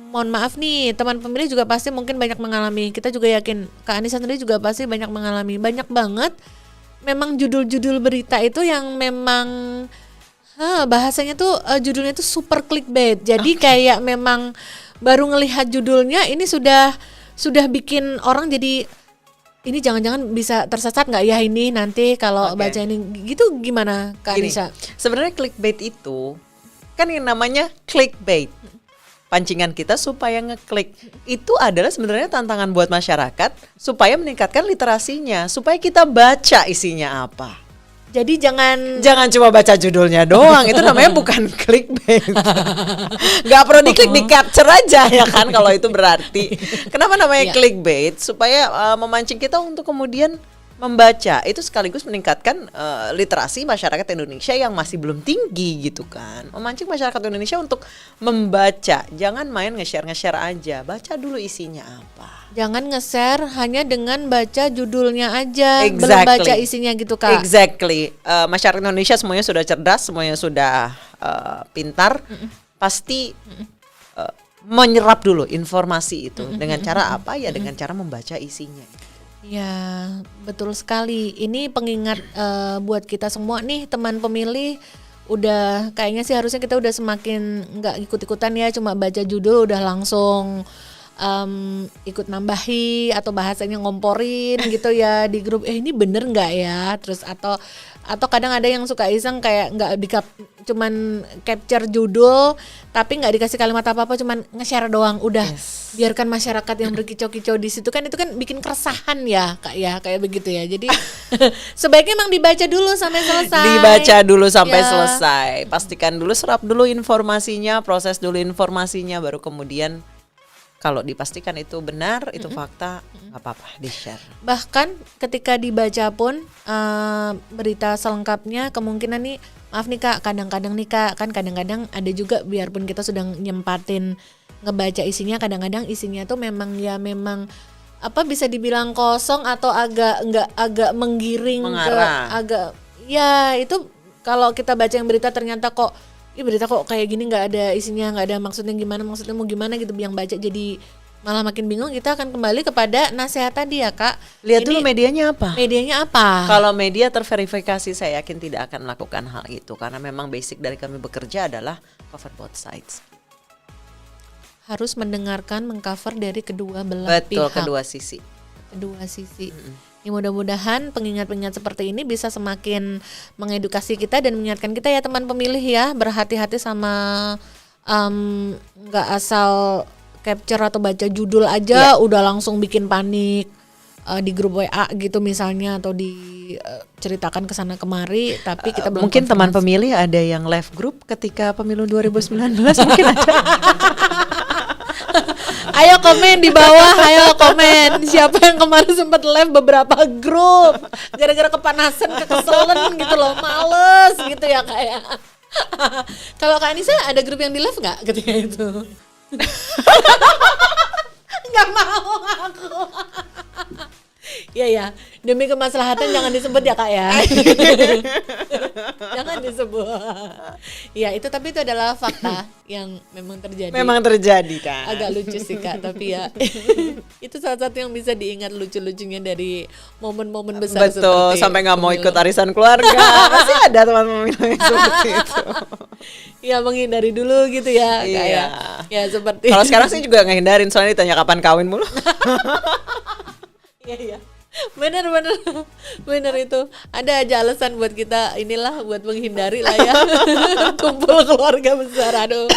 mohon maaf nih teman pemilih juga pasti mungkin banyak mengalami, kita juga yakin Kak Anissa sendiri juga pasti banyak mengalami, banyak banget memang judul-judul berita itu yang memang bahasanya tuh judulnya tuh super clickbait, jadi kayak memang baru ngelihat judulnya ini sudah bikin orang jadi ini jangan-jangan bisa tersesat nggak ya ini nanti kalau baca ini gitu, gimana Kak Anissa? Sebenarnya clickbait itu kan yang namanya clickbait, pancingan kita supaya ngeklik. Itu adalah sebenarnya tantangan buat masyarakat supaya meningkatkan literasinya, supaya kita baca isinya apa. Jadi jangan cuma baca judulnya doang, itu namanya bukan clickbait. Gak perlu diklik, di capture aja ya kan kalau itu berarti. Kenapa namanya clickbait? Supaya memancing kita untuk kemudian membaca, itu sekaligus meningkatkan literasi masyarakat Indonesia yang masih belum tinggi gitu kan. Memancing masyarakat Indonesia untuk membaca, jangan main nge-share aja, baca dulu isinya apa. Jangan nge-share hanya dengan baca judulnya aja, belum baca isinya gitu Kak. Exactly. Masyarakat Indonesia semuanya sudah cerdas, semuanya sudah pintar, pasti menyerap dulu informasi itu. Dengan cara apa ya? Dengan cara membaca isinya. Ya, betul sekali. Ini pengingat buat kita semua nih teman pemilih. Udah kayaknya sih harusnya kita udah semakin nggak ikut-ikutan ya, cuma baca judul udah langsung ikut nambahi atau bahasanya ngomporin gitu ya di grup, ini bener nggak ya, terus atau kadang ada yang suka iseng kayak nggak cuman capture judul tapi nggak dikasih kalimat apa-apa, cuman nge-share doang udah. Biarkan masyarakat yang berkicau-kicau di situ kan, itu kan bikin keresahan ya Kak ya, kayak begitu ya. Jadi sebaiknya emang dibaca dulu sampai selesai. Selesai. Pastikan dulu, serap dulu informasinya, proses dulu informasinya, baru kemudian kalau dipastikan itu benar, itu fakta, nggak apa-apa di-share. Bahkan ketika dibaca pun berita selengkapnya kemungkinan nih, maaf nih Kak, kadang-kadang nih Kak, kan kadang-kadang ada juga biarpun kita sudah nyempatin ngebaca isinya, kadang-kadang isinya tuh memang apa bisa dibilang kosong atau agak menggiring, mengarah. Ya itu kalau kita baca yang berita ternyata kok berita kok kayak gini, nggak ada isinya, nggak ada maksudnya mau gimana gitu, yang baca jadi malah makin bingung. Kita akan kembali kepada nasihat tadi ya Kak. Lihat dulu medianya apa. Kalau media terverifikasi, saya yakin tidak akan melakukan hal itu, karena memang basic dari kami bekerja adalah cover both sides. Harus mendengarkan, mengcover dari kedua belah pihak. Betul, kedua sisi. Ya, mudah-mudahan pengingat-pengingat seperti ini bisa semakin mengedukasi kita dan mengingatkan kita ya teman pemilih ya, berhati-hati sama nggak asal capture atau baca judul aja udah langsung bikin panik di grup WA gitu misalnya, atau diceritakan kesana kemari tapi kita belum mungkin konfirmasi. Teman pemilih ada yang live group ketika pemilu 2019 mungkin ada. Ayo komen di bawah, ayo komen. Siapa yang kemarin sempat live beberapa grup gara-gara kepanasan, kekeselan gitu loh, males gitu ya kayak. Kalau Kak Anissa ada grup yang di live nggak ketika itu? Nggak mau aku. Ya, demi kemaslahatan jangan disebut ya Kak ya. Jangan disebut. Ya itu, tapi itu adalah fakta yang memang terjadi. Memang terjadi kan. Agak lucu sih Kak, tapi ya itu salah satu yang bisa diingat lucu-lucunya dari momen-momen besar. Betul, sampai nggak mau ikut arisan keluarga. Masih ada teman-teman yang seperti itu. Ya menghindari dulu gitu ya Kak ya. Ya seperti. Kalau sekarang sih juga ngehindarin, soalnya ditanya kapan kawin mulu. Iya. Bener itu. Ada aja alasan buat kita inilah, buat menghindari lah ya. Kumpul keluarga besar, aduh.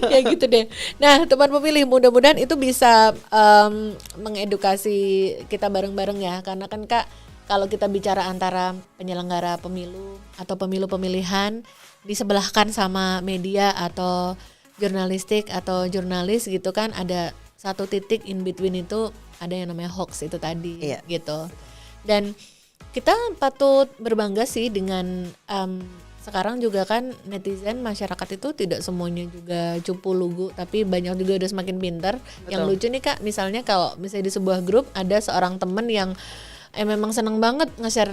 Ya gitu deh. Nah teman pemilih, mudah-mudahan itu bisa mengedukasi kita bareng-bareng ya. Karena kan Kak, kalau kita bicara antara penyelenggara pemilu atau pemilu pemilihan disebelahkan sama media atau jurnalistik atau jurnalis gitu kan, ada satu titik in between itu ada yang namanya hoax itu tadi. Iya. Gitu. Dan kita patut berbangga sih dengan sekarang juga kan netizen, masyarakat itu tidak semuanya juga cupu lugu, tapi banyak juga udah semakin pintar. Yang lucu nih Kak, misalnya kalau misalnya di sebuah grup ada seorang temen yang memang seneng banget nge-share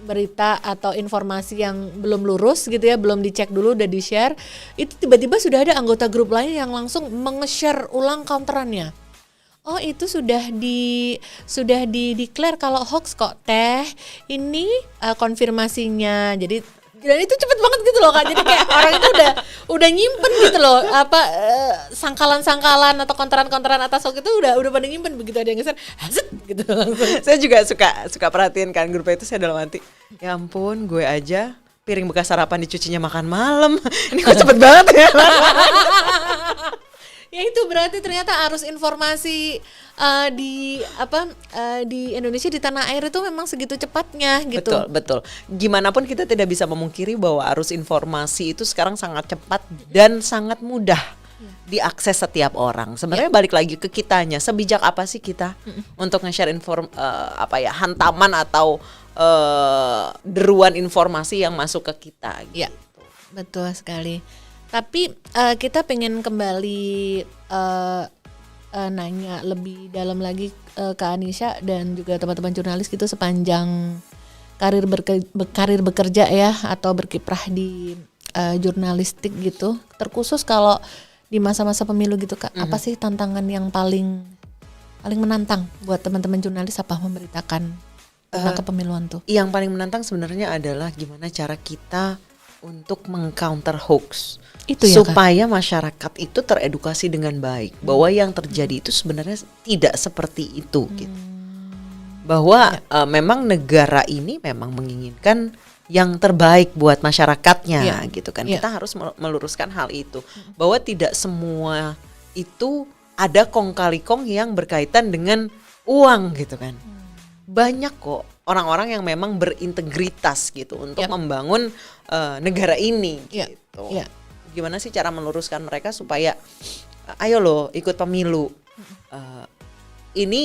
berita atau informasi yang belum lurus gitu ya, belum dicek dulu udah di-share, itu tiba-tiba sudah ada anggota grup lain yang langsung menge-share ulang counterannya. Oh itu sudah di-declare kalau hoax kok teh, ini konfirmasinya. Jadi dan itu cepet banget gitu loh Kak. Jadi kayak orang itu udah nyimpen gitu loh apa sangkalan-sangkalan atau konteran-konteran atas hoax itu udah pada nyimpen, begitu ada yang ngeser hazet gitu langsung. Saya juga suka perhatiin kan grup itu, saya dalam hati, ya ampun gue aja piring bekas sarapan dicucinya makan malam. Ini kok cepet banget ya. Ya itu berarti ternyata arus informasi di Indonesia, di tanah air itu memang segitu cepatnya gitu. Betul. Gimana pun kita tidak bisa memungkiri bahwa arus informasi itu sekarang sangat cepat dan sangat mudah diakses setiap orang. Sebenarnya balik lagi ke kitanya, sebijak apa sih kita untuk nge-share hantaman atau deruan informasi yang masuk ke kita gitu. Ya, betul sekali. Tapi kita pengen kembali nanya lebih dalam lagi ke Anisha dan juga teman-teman jurnalis gitu, sepanjang karir bekerja ya atau berkiprah di jurnalistik gitu, terkhusus kalau di masa-masa pemilu gitu Kak, apa sih tantangan yang paling menantang buat teman-teman jurnalis apa memberitakan tentang kepemiluan tuh? Yang paling menantang sebenarnya adalah gimana cara kita untuk meng-counter hoax. Itu ya, supaya Kak, masyarakat itu teredukasi dengan baik bahwa yang terjadi itu sebenarnya tidak seperti itu gitu. Bahwa memang negara ini memang menginginkan yang terbaik buat masyarakatnya gitu kan. Kita harus meluruskan hal itu, bahwa tidak semua itu ada kong kali kong yang berkaitan dengan uang gitu kan. Banyak kok orang-orang yang memang berintegritas gitu untuk membangun negara ini gitu. Gimana sih cara meluruskan mereka supaya ayo loh ikut pemilu. Ini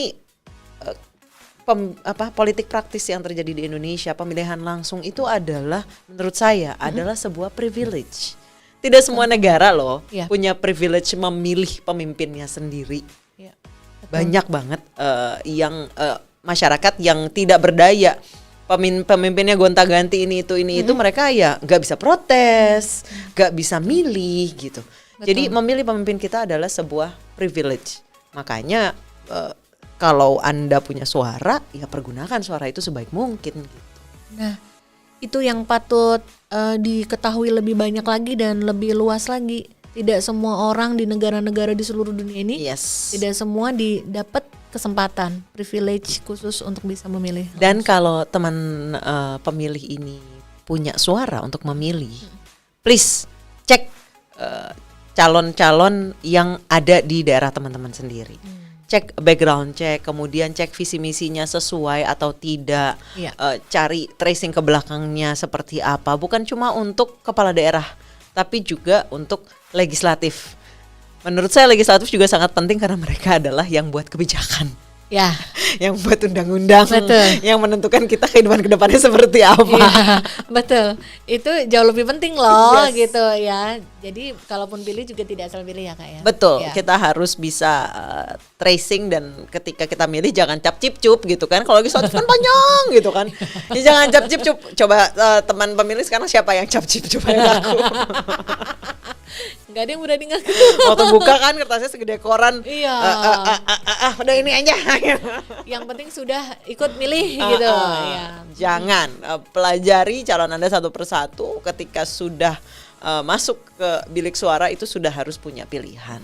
politik praktis yang terjadi di Indonesia, pemilihan langsung itu adalah menurut saya adalah sebuah privilege. Tidak semua negara loh punya privilege memilih pemimpinnya sendiri. Banyak banget yang masyarakat yang tidak berdaya, pemimpinnya gonta-ganti ini itu mereka ya nggak bisa protes, nggak bisa milih gitu. Betul. Jadi memilih pemimpin kita adalah sebuah privilege. Makanya kalau Anda punya suara, ya pergunakan suara itu sebaik mungkin gitu. Nah, itu yang patut diketahui lebih banyak lagi dan lebih luas lagi. Tidak semua orang di negara-negara di seluruh dunia ini, tidak semua didapat kesempatan, privilege khusus untuk bisa memilih. Dan kalau teman pemilih ini punya suara untuk memilih, please cek calon-calon yang ada di daerah teman-teman sendiri. Cek background check, kemudian cek visi misinya sesuai atau tidak, cari tracing ke belakangnya seperti apa. Bukan cuma untuk kepala daerah, tapi juga untuk legislatif. Menurut saya legislatif juga sangat penting karena mereka adalah yang buat kebijakan. Ya, yang buat undang-undang, betul. yang menentukan kita kehidupan kedepannya seperti apa. Iya, betul. Itu jauh lebih penting loh, Yes. gitu ya. Jadi kalaupun pilih juga tidak asal pilih ya Kak ya. Betul, Ya. kita harus bisa tracing dan ketika kita milih jangan cap cip cup gitu kan. Kalau legislatif kan panjang gitu kan. Ya, jangan cap cip cup. Coba teman pemilih sekarang siapa yang cap cip cup yang ngaku? Nggak ada yang berani ngaku. Waktu buka kan kertasnya segede koran. Iya. Udah ini aja. Yang penting sudah ikut milih gitu. Ya. Jangan pelajari calon Anda satu persatu. Ketika sudah masuk ke bilik suara itu sudah harus punya pilihan.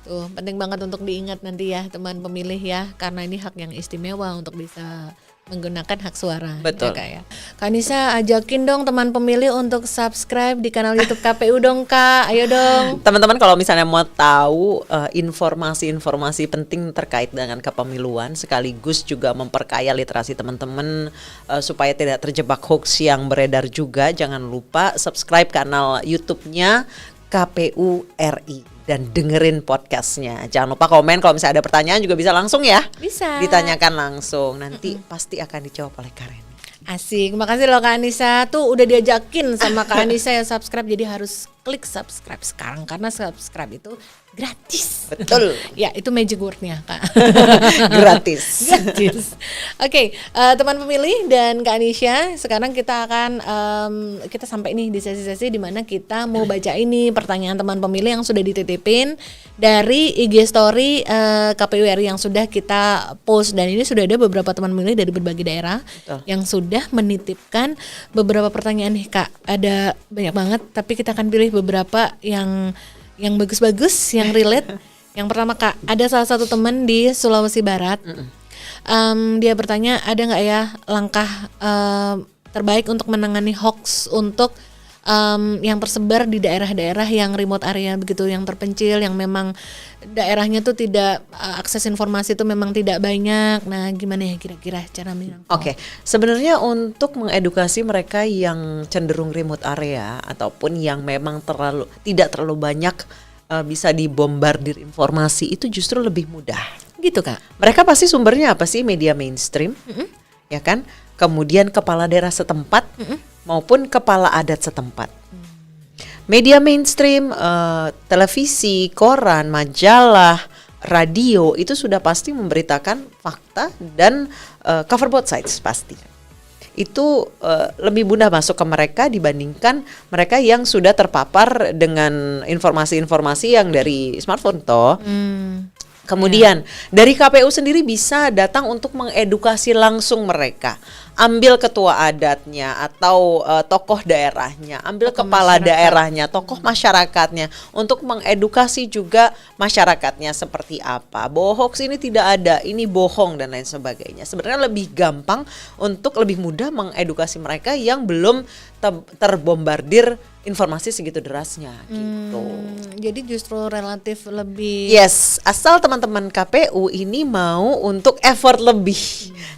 Tuh, penting banget untuk diingat nanti ya teman pemilih ya, karena ini hak yang istimewa untuk bisa menggunakan hak suara. Betul. Ya, Kak ya. Kak Nisa, ajakin dong teman pemilih untuk subscribe di kanal YouTube KPU dong Kak. Ayo dong. Teman-teman kalau misalnya mau tahu informasi-informasi penting terkait dengan kepemiluan sekaligus juga memperkaya literasi teman-teman supaya tidak terjebak hoax yang beredar juga, jangan lupa subscribe kanal YouTube-nya KPU RI dan dengerin podcastnya. Jangan lupa komen kalau misalnya ada pertanyaan juga bisa langsung ya. Bisa. Ditanyakan langsung, nanti pasti akan dijawab oleh Karen. Asik, makasih loh Kak Anissa. Tuh udah diajakin sama Kak Anissa ya subscribe, jadi harus klik subscribe sekarang karena subscribe itu gratis. Betul. Ya, itu magic word-nya Kak. Gratis. Gratis. Oke, teman pemilih dan Kak Anisha, sekarang kita akan kita sampai nih di sesi-sesi di mana kita mau baca ini pertanyaan teman pemilih yang sudah dititipin dari IG story KPU RI yang sudah kita post, dan ini sudah ada beberapa teman pemilih dari berbagai daerah. Betul. Yang sudah menitipkan beberapa pertanyaan nih Kak. Ada banyak banget, tapi kita akan pilih beberapa yang bagus-bagus, yang relate. Yang pertama Kak, ada salah satu teman di Sulawesi Barat. Dia bertanya, ada nggak ya langkah terbaik untuk menangani hoax untuk yang tersebar di daerah-daerah yang remote area begitu, yang terpencil, yang memang daerahnya tuh tidak akses informasi itu memang tidak banyak. Nah, gimana ya kira-kira cara menangkap? Oke, sebenarnya untuk mengedukasi mereka yang cenderung remote area ataupun yang memang tidak terlalu banyak bisa dibombardir informasi, itu justru lebih mudah. Gitu Kak. Mereka pasti sumbernya apa sih? Media mainstream, ya kan? Kemudian kepala daerah setempat maupun kepala adat setempat. Media mainstream, televisi, koran, majalah, radio itu sudah pasti memberitakan fakta dan cover both sides pasti. Itu lebih mudah masuk ke mereka dibandingkan mereka yang sudah terpapar dengan informasi-informasi yang dari smartphone toh. Kemudian dari KPU sendiri bisa datang untuk mengedukasi langsung mereka. Ambil ketua adatnya atau tokoh daerahnya, ambil kepala daerahnya, tokoh masyarakatnya untuk mengedukasi juga masyarakatnya seperti apa. Bahwa hoax ini tidak ada, ini bohong dan lain sebagainya. Sebenarnya lebih gampang untuk lebih mudah mengedukasi mereka yang belum terbombardir informasi segitu derasnya gitu. Jadi justru relatif lebih. Yes, asal teman-teman KPU ini mau untuk effort lebih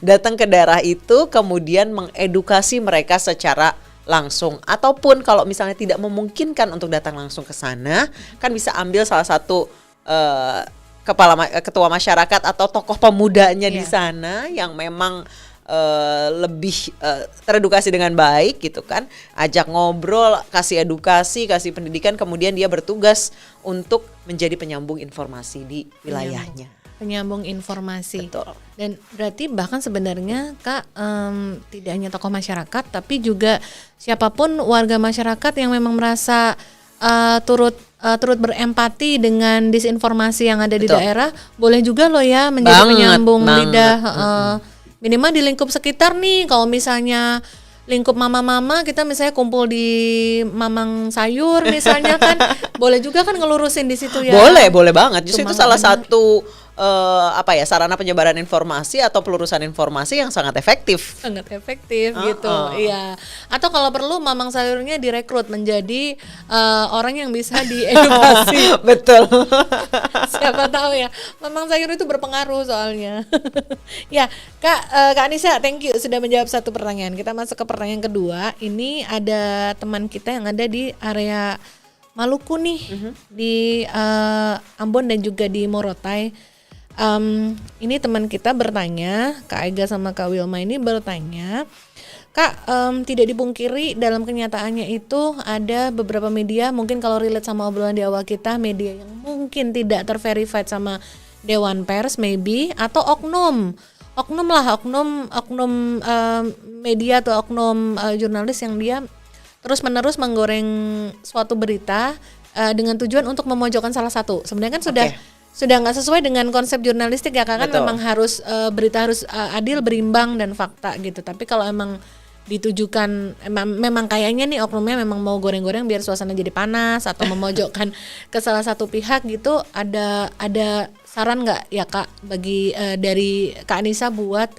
datang ke daerah itu, kemudian mengedukasi mereka secara langsung, ataupun kalau misalnya tidak memungkinkan untuk datang langsung ke sana, kan bisa ambil salah satu ketua masyarakat atau tokoh pemudanya di sana yang memang lebih teredukasi dengan baik gitu kan, ajak ngobrol, kasih edukasi, kasih pendidikan, kemudian dia bertugas untuk menjadi penyambung informasi di wilayahnya. Penyambung informasi. Betul. Dan berarti bahkan sebenarnya Kak, tidak hanya tokoh masyarakat tapi juga siapapun warga masyarakat yang memang merasa turut berempati dengan disinformasi yang ada di daerah, boleh juga loh ya menjadi penyambung lidah. Minimal di lingkup sekitar nih, kalau misalnya lingkup mama-mama kita misalnya kumpul di Mamang Sayur misalnya kan, boleh juga kan ngelurusin di situ ya. Boleh banget. Justru itu salah satu sarana penyebaran informasi atau pelurusan informasi yang sangat efektif. Sangat efektif gitu, iya. Atau kalau perlu Mamang Sayurnya direkrut menjadi orang yang bisa diedukasi. Betul. Siapa tahu ya, Mamang Sayur itu berpengaruh soalnya. Ya, Kak Anissa, thank you sudah menjawab satu pertanyaan. Kita masuk ke pertanyaan kedua. Ini ada teman kita yang ada di area Maluku nih, di Ambon dan juga di Morotai. Ini teman kita bertanya, Kak Ega sama Kak Wilma ini bertanya, Kak, tidak dipungkiri dalam kenyataannya itu ada beberapa media, mungkin kalau relate sama obrolan di awal kita, media yang mungkin tidak terverified sama Dewan Pers maybe, atau oknum media atau oknum jurnalis yang dia terus-menerus menggoreng suatu berita dengan tujuan untuk memojokkan salah satu. Sebenarnya kan sudah nggak sesuai dengan konsep jurnalistik ya, kan memang harus berita harus adil, berimbang dan fakta gitu. Tapi kalau emang ditujukan memang kayaknya nih oknumnya memang mau goreng-goreng biar suasana jadi panas atau memojokkan ke salah satu pihak gitu, ada saran nggak ya Kak bagi dari Kak Anissa buat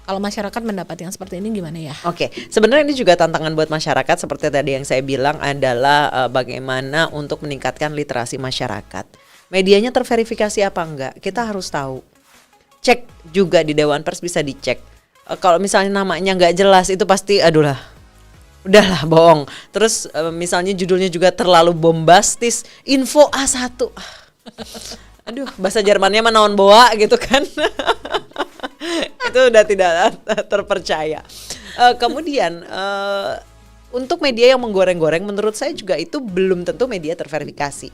kalau masyarakat mendapat yang seperti ini gimana ya? Oke, sebenarnya ini juga tantangan buat masyarakat seperti tadi yang saya bilang adalah bagaimana untuk meningkatkan literasi masyarakat. Medianya terverifikasi apa enggak? Kita harus tahu. Cek juga di Dewan Pers, bisa dicek. Kalau misalnya namanya nggak jelas itu pasti udahlah bohong. Terus misalnya judulnya juga terlalu bombastis, info A1. Aduh, bahasa Jermannya menaon boa gitu kan. Itu udah tidak terpercaya. Kemudian untuk media yang menggoreng-goreng, menurut saya juga itu belum tentu media terverifikasi.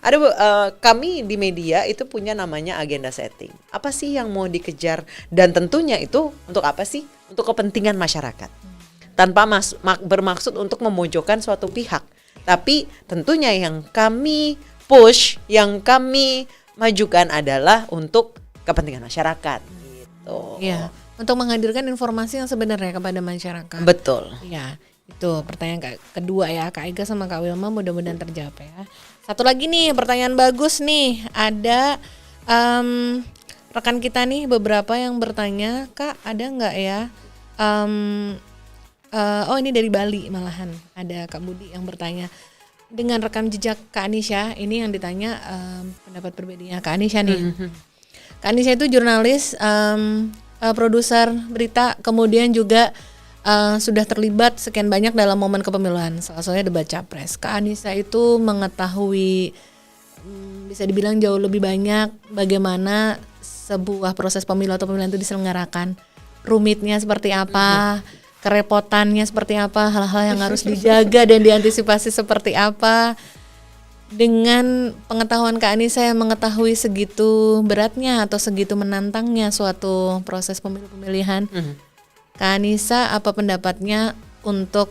Ada kami di media itu punya namanya agenda setting. Apa sih yang mau dikejar, dan tentunya itu untuk apa sih? Untuk kepentingan masyarakat. Tanpa bermaksud untuk memojokkan suatu pihak. Tapi tentunya yang kami push, yang kami majukan adalah untuk kepentingan masyarakat. Gitu. Iya, untuk menghadirkan informasi yang sebenarnya kepada masyarakat. Betul. Iya. Itu pertanyaan kedua ya, Kak Ega sama Kak Wilma, mudah-mudahan terjawab ya. Satu lagi nih, pertanyaan bagus nih. Ada rekan kita nih beberapa yang bertanya, Kak ada nggak ya? Oh ini dari Bali malahan. Ada Kak Budi yang bertanya. Dengan rekam jejak Kak Anisha, ini yang ditanya pendapat berbedanya Kak Anisha nih. Kak Anisha itu jurnalis, produser berita, kemudian juga sudah terlibat sekian banyak dalam momen kepemiluan, salah satunya debat capres. Kak Anissa itu mengetahui bisa dibilang jauh lebih banyak bagaimana sebuah proses pemilu atau pemilihan itu diselenggarakan, rumitnya seperti apa, kerepotannya seperti apa, hal-hal yang harus dijaga dan diantisipasi seperti apa. Dengan pengetahuan Kak Anissa yang mengetahui segitu beratnya atau segitu menantangnya suatu proses pemilihan, Kak Anissa apa pendapatnya untuk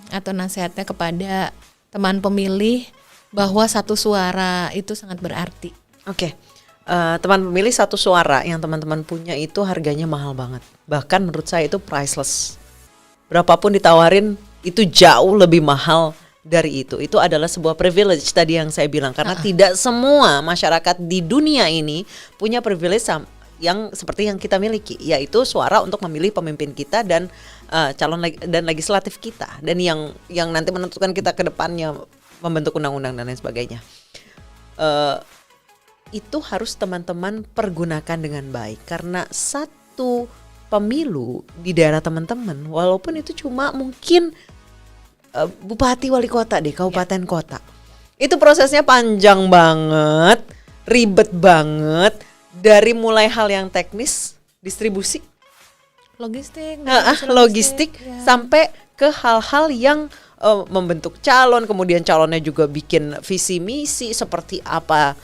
atau nasihatnya kepada teman pemilih bahwa satu suara itu sangat berarti? Oke. Teman pemilih satu suara yang teman-teman punya itu harganya mahal banget. Bahkan menurut saya itu priceless. Berapapun ditawarin itu jauh lebih mahal dari itu. Itu adalah sebuah privilege tadi yang saya bilang, karena tidak semua masyarakat di dunia ini punya privilege yang seperti yang kita miliki, yaitu suara untuk memilih pemimpin kita dan calon dan legislatif kita, dan yang nanti menentukan kita ke depannya membentuk undang-undang dan lain sebagainya. Itu harus teman-teman pergunakan dengan baik, karena satu pemilu di daerah teman-teman, walaupun itu cuma mungkin bupati wali kota deh, kabupaten kota, itu prosesnya panjang banget, ribet banget. Dari mulai hal yang teknis, distribusi, logistik ya, sampai ke hal-hal yang membentuk calon, kemudian calonnya juga bikin visi misi seperti apa,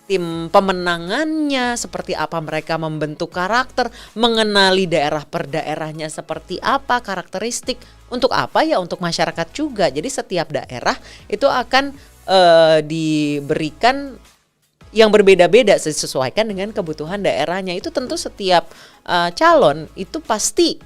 tim pemenangannya seperti apa, mereka membentuk karakter, mengenali daerah per daerahnya seperti apa, karakteristik, untuk apa ya, untuk masyarakat juga. Jadi setiap daerah itu akan diberikan yang berbeda-beda disesuaikan dengan kebutuhan daerahnya. Itu tentu setiap calon itu pasti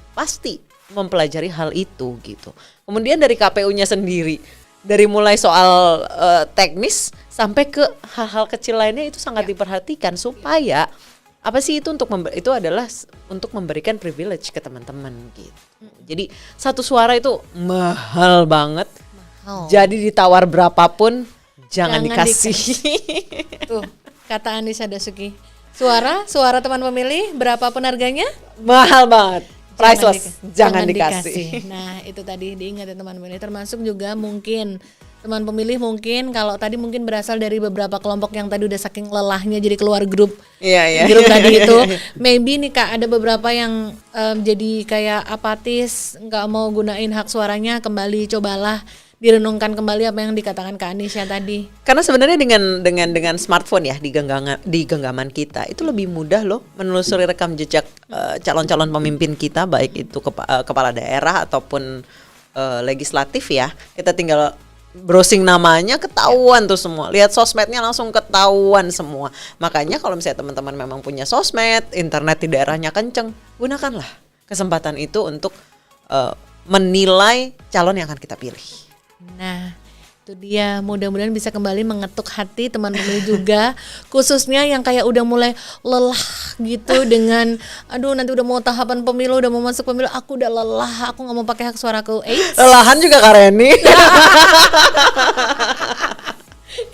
mempelajari hal itu gitu. Kemudian dari KPU-nya sendiri, dari mulai soal teknis sampai ke hal-hal kecil lainnya itu sangat diperhatikan supaya apa sih itu itu adalah untuk memberikan privilege ke teman-teman gitu. Jadi satu suara itu mahal banget. Jadi ditawar berapapun jangan dikasih. Tuh, kata Anissa Dasuki. Suara teman pemilih berapapun harganya mahal banget. Priceless, jangan dikasih. Nah, itu tadi diingat ya teman-teman. Termasuk juga mungkin teman pemilih mungkin kalau tadi mungkin berasal dari beberapa kelompok yang tadi udah saking lelahnya jadi keluar grup grup tadi itu, maybe nih Kak ada beberapa yang jadi kayak apatis, nggak mau gunain hak suaranya, kembali cobalah direnungkan kembali apa yang dikatakan Kak Anisha tadi. Karena sebenarnya dengan smartphone ya di genggaman kita itu lebih mudah loh menelusuri rekam jejak calon-calon pemimpin kita, baik itu kepala daerah ataupun legislatif ya. Kita tinggal browsing namanya ketahuan tuh semua. Lihat sosmednya langsung ketahuan semua. Makanya kalau misalnya teman-teman memang punya sosmed, internet di daerahnya kenceng, gunakanlah kesempatan itu untuk menilai calon yang akan kita pilih. Nah, itu dia, mudah-mudahan bisa kembali mengetuk hati teman pemilih juga, khususnya yang kayak udah mulai lelah gitu dengan aduh nanti udah mau tahapan pemilu, udah mau masuk pemilu, aku udah lelah, aku nggak mau pakai hak suaraku. Lelahan juga Kak Reni.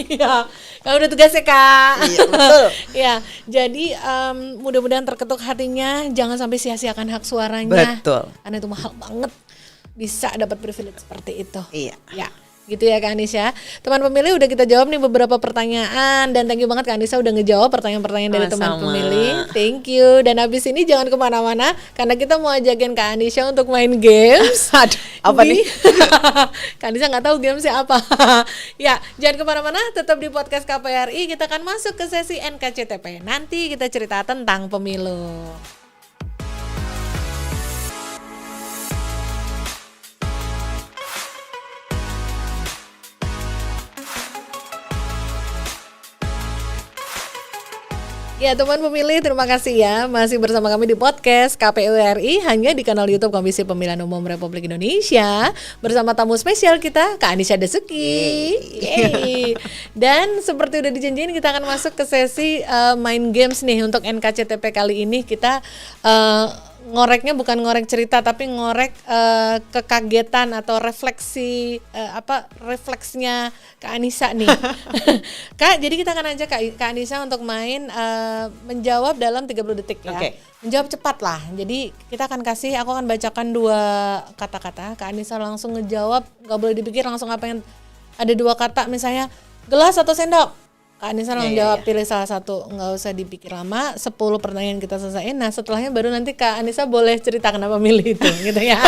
Iya, kalau udah tugasnya Kak. Iya, betul. Ya, jadi mudah-mudahan terketuk hatinya, jangan sampai sia-siakan hak suaranya. Betul. Karena itu mahal banget bisa dapat privilege seperti itu. Iya. Ya. Gitu ya Kak Anisha. Teman pemilih udah kita jawab nih beberapa pertanyaan, dan thank you banget Kak Anisha udah ngejawab pertanyaan-pertanyaan dari teman pemilih. Thank you. Dan habis ini jangan kemana-mana karena kita mau ajakin Kak Anisha untuk main games. Aduh, apa nih? Kak Anisha nggak tahu gamesnya apa. Ya, jangan kemana-mana, tetap di podcast KPRI. Kita akan masuk ke sesi NKCTP. Nanti kita cerita tentang pemilu. Ya teman pemilih, terima kasih ya masih bersama kami di podcast KPU RI hanya di kanal YouTube Komisi Pemilihan Umum Republik Indonesia bersama tamu spesial kita Kak Anisha Dasuki. Yeay. Dan seperti udah dijanjiin kita akan masuk ke sesi main games nih. Untuk NKCTP kali ini kita ngoreknya bukan ngorek cerita tapi ngorek kekagetan atau refleksi refleksnya Kak Anisha nih. Kak, jadi kita akan ajak Kak Anisha untuk main menjawab dalam 30 detik ya. Okay. Menjawab cepat lah. Jadi kita akan aku akan bacakan 2 kata-kata, Kak Anisha langsung ngejawab, gak boleh dipikir, langsung apa yang ada 2 kata, misalnya gelas atau sendok. Kak Anisha langsung jawab, pilih salah satu, nggak usah dipikir lama. 10 pertanyaan kita selesaiin. Nah setelahnya baru nanti Kak Anisha boleh cerita kenapa milih itu, gitu ya.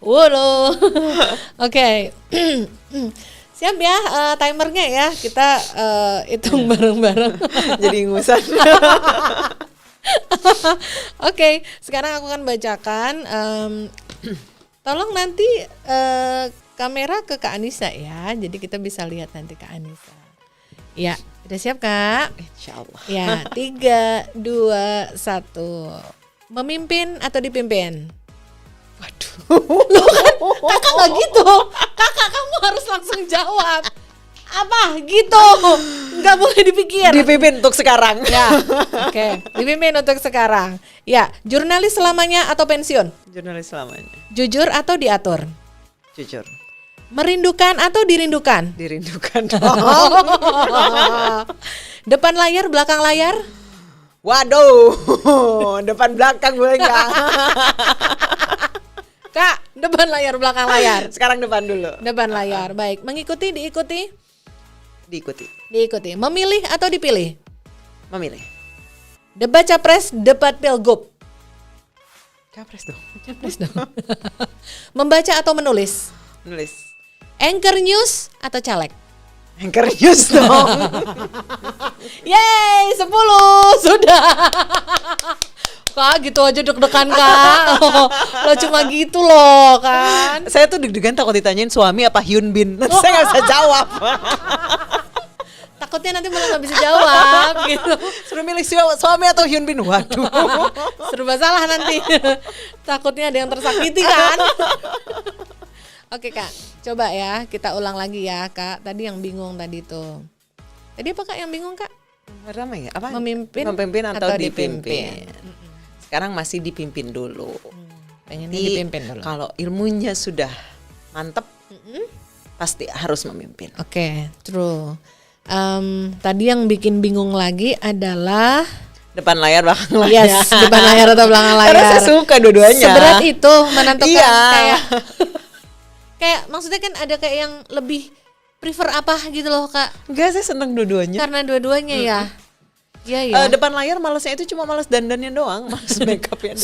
Wolo. Oke. Siap ya, timernya ya, kita hitung bareng-bareng. Jadi ingusan. Oke, sekarang aku akan bacakan. Tolong nanti kamera ke Kak Anisha ya, jadi kita bisa lihat nanti Kak Anisha. Ya, udah siap Kak? Insyaallah. Ya, 3, 2, 1. Memimpin atau dipimpin? Waduh. Loh kan, kakak gak gitu. Kakak kamu harus langsung jawab. Apa gitu? Gak boleh dipikir. Dipimpin untuk sekarang. Ya, oke. Dipimpin untuk sekarang. Ya, jurnalis selamanya atau pensiun? Jurnalis selamanya. Jujur atau diatur? Jujur. Merindukan atau dirindukan? Dirindukan. Depan layar, belakang layar? Waduh, depan belakang boleh nggak? Kak, depan layar, belakang layar. Sekarang depan dulu. Depan layar, baik. Mengikuti, diikuti? Diikuti. Diikuti. Memilih atau dipilih? Memilih. Debat capres, debat pilgub? Capres dong. Capres dong. Membaca atau menulis? Menulis. Anchor news atau caleg? Anchor news dong. Yeay, 10 sudah. Kak, gitu aja deg-degan Kak. Lo cuma gitu loh kan. Saya tuh deg-degan takut ditanyain suami apa Hyun Bin. Saya nggak bisa jawab. Takutnya nanti malah gak bisa jawab gitu. Suruh milih suami atau Hyun Bin. Waduh. Serba salah nanti. Takutnya ada yang tersakiti kan. Oke Kak, coba ya kita ulang lagi ya Kak. Tadi yang bingung tadi tuh. Tadi apa Kak yang bingung Kak? Pertama ya, apa? Memimpin atau dipimpin. Sekarang masih dipimpin dulu. Pengennya dipimpin dulu. Kalau ilmunya sudah mantep, pasti harus memimpin. Oke, true. Tadi yang bikin bingung lagi adalah depan layar, belakang layar. Yes, depan layar atau belakang layar. Karena saya suka dua-duanya. Seberat itu menentukan kayak Kayak maksudnya kan ada kayak yang lebih prefer apa gitu loh Kak? Enggak, saya seneng dua-duanya. Karena dua-duanya ya. Iya ya. Depan layar malesnya itu cuma males dandannya doang, males makeupnya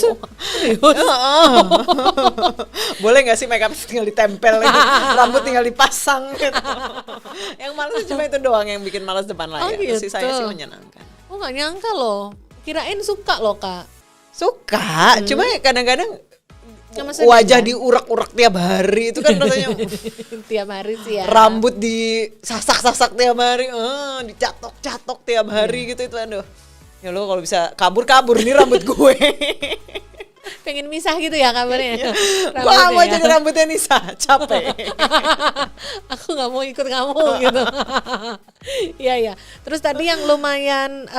doang. Boleh nggak sih makeup tinggal ditempel, rambut tinggal dipasang gitu. Yang males cuma itu doang yang bikin males depan layar. Gitu. Saya sih menyenangkan. Oh nggak nyangka loh. Kirain suka loh Kak. Suka, cuma kadang-kadang Cuma wajah diurak-urak tiap hari itu kan rasanya. Tiap hari sih ya. Rambut disasak-sasak tiap hari, dicatok-catok tiap hari gitu itu aduh. Ya lo kalau bisa kabur nih rambut gue. Pengen misah gitu ya kabarnya. Gue gak mau jadi rambutnya Nisa, capek. Aku gak mau ikut kamu gitu. Iya ya. Terus tadi yang lumayan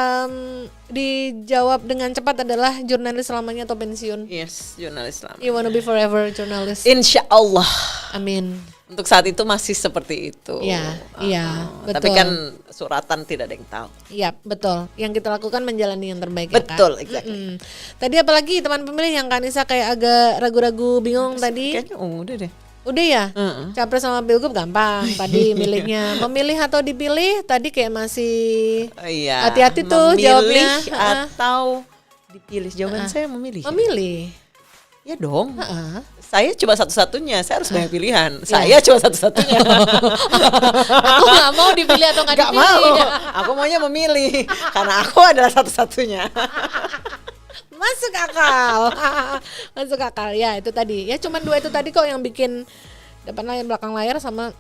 dijawab dengan cepat adalah jurnalis selamanya atau pensiun. Yes, jurnalis selamanya. You wanna be forever journalist. Insya Allah. Amin. Untuk saat itu masih seperti itu. Iya, iya, betul. Tapi kan suratan tidak ada yang tahu. Iya, betul. Yang kita lakukan menjalani yang terbaik betul, ya Kak. Exactly. Tadi apalagi teman pemilih yang Kanisa kayak agak ragu-ragu, bingung tadi? Kayaknya udah deh. Udah ya? Capres sama Pilgub gampang tadi milihnya. Memilih atau dipilih tadi kayak masih Iya. hati-hati tuh memilih jawabnya. atau dipilih. Jawaban saya memilih. Memilih. Ya dong. Saya cuma satu-satunya, saya harus banyak pilihan. Ya. Saya cuma satu-satunya. Aku nggak mau dipilih atau nggak dipilih. mau. Aku maunya memilih karena aku adalah satu-satunya. Masuk akal. Masuk akal ya itu tadi. Ya cuman dua itu tadi kok yang bikin depan layar belakang layar sama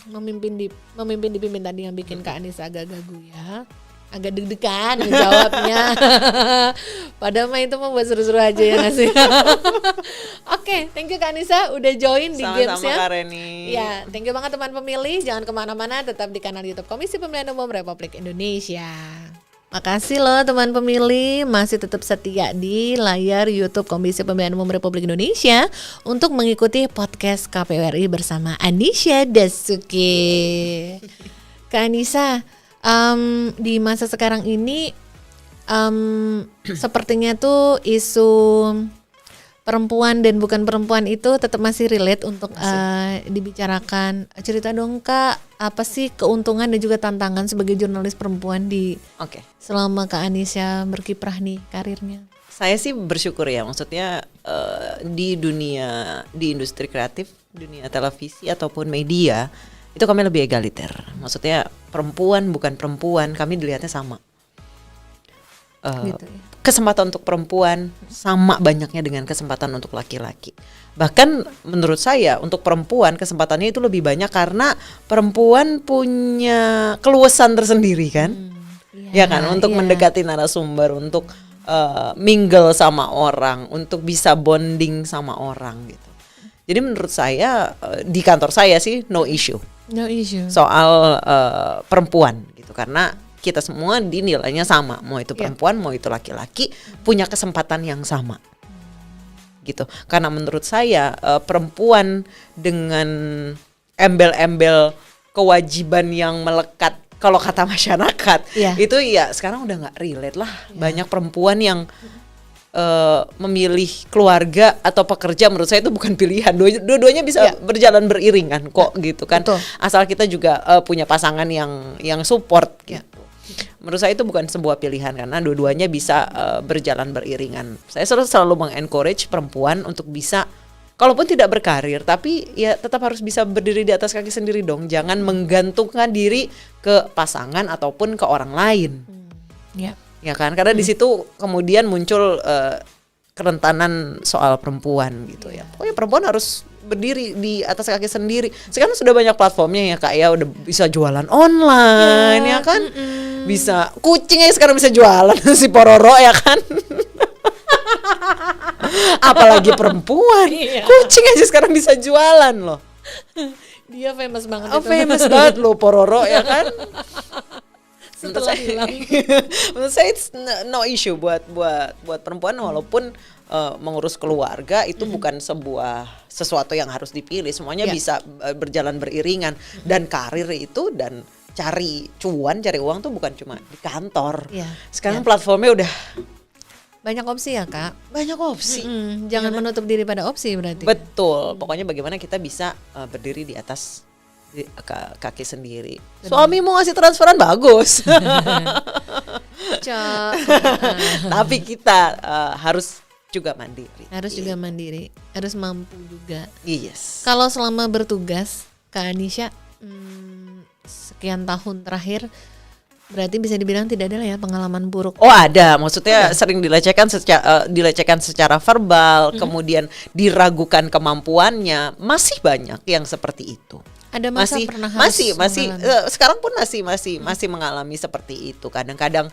memimpin dipimpin tadi yang bikin Kak Anissa agak gagu ya. Agak deg-degan jawabnya. Padahal mah itu mah buat seru-seru aja ya nggak sih? Oke, thank you Kak Anissa udah join di gamesnya. Sama-sama Kak Reni. Ya, thank you banget teman pemilih. Jangan kemana-mana, tetap di kanal YouTube Komisi Pemilihan Umum Republik Indonesia. Makasih loh teman pemilih masih tetap setia di layar YouTube Komisi Pemilihan Umum Republik Indonesia untuk mengikuti podcast KPU RI bersama Anisha Dasuki. Kak Anissa, di masa sekarang ini sepertinya tuh isu perempuan dan bukan perempuan itu tetap masih relate untuk dibicarakan. Cerita dong Kak, apa sih keuntungan dan juga tantangan sebagai jurnalis perempuan di selama Kak Anissa berkiprah nih karirnya? Saya sih bersyukur ya, maksudnya di industri kreatif, dunia televisi ataupun media itu kami lebih egaliter. Maksudnya perempuan bukan perempuan, kami dilihatnya sama. Gitu ya. Kesempatan untuk perempuan sama banyaknya dengan kesempatan untuk laki-laki. Bahkan menurut saya untuk perempuan kesempatannya itu lebih banyak karena perempuan punya keluasan tersendiri kan. Ya kan, untuk mendekati narasumber, untuk mingle sama orang, untuk bisa bonding sama orang gitu. Jadi menurut saya di kantor saya sih no issue. No issue. Soal perempuan gitu, karena kita semua dinilainya sama, mau itu perempuan mau itu laki-laki punya kesempatan yang sama gitu. Karena menurut saya perempuan dengan embel-embel kewajiban yang melekat kalau kata masyarakat itu ya sekarang udah nggak relate lah. Banyak perempuan yang memilih keluarga atau pekerja, menurut saya itu bukan pilihan. Dua-duanya bisa berjalan beriringan kok gitu kan. Betul. Asal kita juga punya pasangan yang support gitu. Menurut saya itu bukan sebuah pilihan karena dua-duanya bisa berjalan beriringan. Saya selalu mengencourage perempuan untuk bisa, kalaupun tidak berkarir, tapi ya tetap harus bisa berdiri di atas kaki sendiri dong. Jangan menggantungkan diri ke pasangan ataupun ke orang lain. Ya kan, karena di situ kemudian muncul kerentanan soal perempuan gitu ya. Pokoknya perempuan harus berdiri di atas kaki sendiri. Sekarang sudah banyak platformnya ya Kak ya, udah bisa jualan online ya kan. Bisa kucing aja sekarang bisa jualan si Pororo ya kan. Apalagi perempuan. Kucing aja sekarang bisa jualan loh. Dia famous banget itu. Famous banget loh Pororo ya kan. Menurut saya it's no issue buat perempuan, walaupun mengurus keluarga itu bukan sesuatu yang harus dipilih, semuanya bisa berjalan beriringan, dan karir itu dan cari uang tuh bukan cuma di kantor. Sekarang platformnya udah Banyak opsi ya Kak. Banyak opsi. Jangan menutup diri pada opsi berarti. Betul. Pokoknya bagaimana kita bisa berdiri di atas kaki sendiri. Suami mau ngasih transferan bagus. Tapi kita harus juga mandiri. Harus juga mandiri, harus mampu juga. Yes. Kalau selama bertugas Kak Anisha sekian tahun terakhir, berarti bisa dibilang tidak ada lah ya pengalaman buruk. Oh ada, maksudnya sering dilecehkan secara verbal, kemudian diragukan kemampuannya, masih banyak yang seperti itu. Ada masa pernah masih sekarang pun masih mengalami seperti itu. Kadang-kadang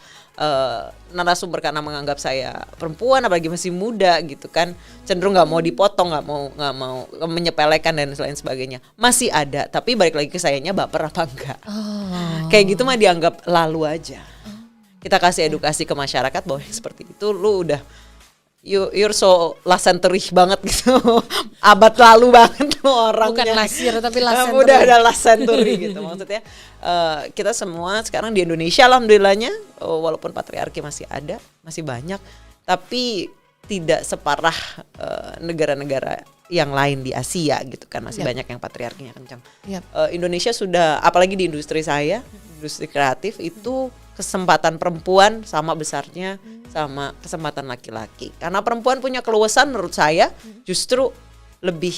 narasumber karena menganggap saya perempuan, apalagi masih muda gitu kan, cenderung nggak mau dipotong, nggak mau menyepelekan dan lain sebagainya. Masih ada, tapi balik lagi ke sayanya baper apa enggak. Kayak gitu mah dianggap lalu aja. Kita kasih edukasi ke masyarakat bahwa seperti itu lu udah you're so last century banget gitu. Abad lalu banget tuh orangnya. Bukan last year tapi last century. Udah ada last century gitu. Maksudnya kita semua sekarang di Indonesia alhamdulillahnya walaupun patriarki masih ada, masih banyak, tapi tidak separah negara-negara yang lain di Asia gitu kan, masih banyak yang patriarkinya kencang. Indonesia sudah, apalagi di industri saya, industri kreatif itu kesempatan perempuan sama besarnya sama kesempatan laki-laki. Karena perempuan punya keluasan menurut saya justru lebih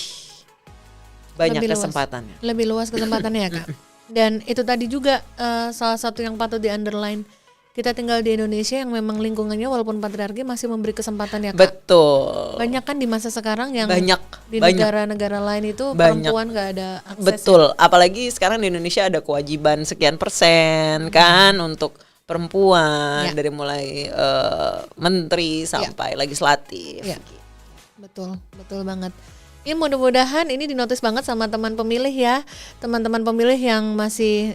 banyak kesempatannya. Lebih luas kesempatannya ya Kak. Dan itu tadi juga salah satu yang patut di underline. Kita tinggal di Indonesia yang memang lingkungannya walaupun patriarki masih memberi kesempatan ya Kak. Betul. Banyak kan di masa sekarang yang di banyak. negara-negara lain itu perempuan gak ada akses. Betul, apalagi sekarang di Indonesia ada kewajiban sekian persen kan untuk perempuan dari mulai menteri sampai legislatif. Betul banget. Ini mudah-mudahan ini dinotis banget sama teman pemilih ya. Teman-teman pemilih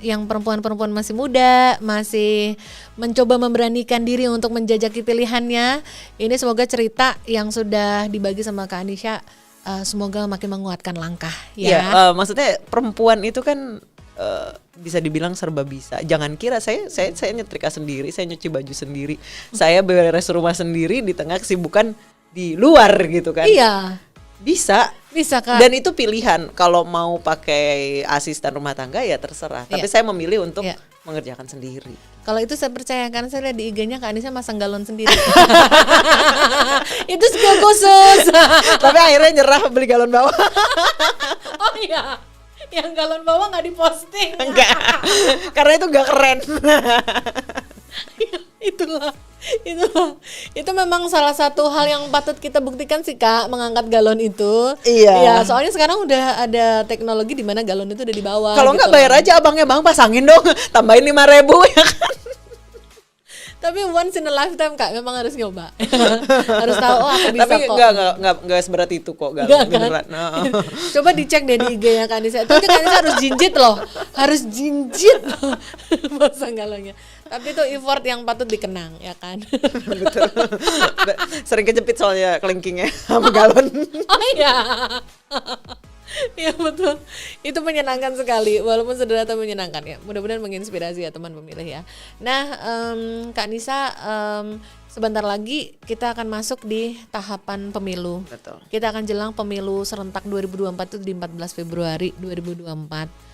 yang perempuan-perempuan masih muda, masih mencoba memberanikan diri untuk menjajaki pilihannya. Ini semoga cerita yang sudah dibagi sama Kak Anisha semoga makin menguatkan langkah ya. Maksudnya perempuan itu kan bisa dibilang serba bisa. Jangan kira saya nyetrika sendiri, saya nyuci baju sendiri, saya beres rumah sendiri di tengah kesibukan di luar gitu kan. Iya. Bisa Kak. Dan itu pilihan. Kalau mau pakai asisten rumah tangga ya terserah. Tapi saya memilih untuk mengerjakan sendiri. Kalau itu saya percaya karena saya lihat di IG-nya Kak Anisha masang galon sendiri. Itu skill khusus. Tapi akhirnya nyerah beli galon bawah. Oh iya. Yang galon bawah nggak diposting. Enggak. Karena itu nggak keren. Itu memang salah satu hal yang patut kita buktikan sih Kak, mengangkat galon itu. Iya. Ya, soalnya sekarang udah ada teknologi di mana galon itu udah di bawah. Kalau nggak bayar aja abangnya, bang pasangin dong, tambahin 5.000 ya kan. Tapi once in a lifetime Kak, memang harus nyoba. Harus tahu aku bisa. Tapi kok. Enggak seberat itu kok galon beneran. No. Coba dicek deh di IG-nya Kak Anisha. Tapi Kak Anisha harus jinjit loh. Pasang galonnya. Tapi itu effort yang patut dikenang ya kan. Betul. Sering kejepit soalnya kelingkingnya sama galon. Oh iya. Iya betul. Itu menyenangkan sekali walaupun sederhana menyenangkan ya. Mudah-mudahan menginspirasi ya teman pemilih ya. Nah, Kak Anisha, sebentar lagi kita akan masuk di tahapan pemilu. Betul. Kita akan jelang pemilu serentak 2024 itu di 14 Februari 2024.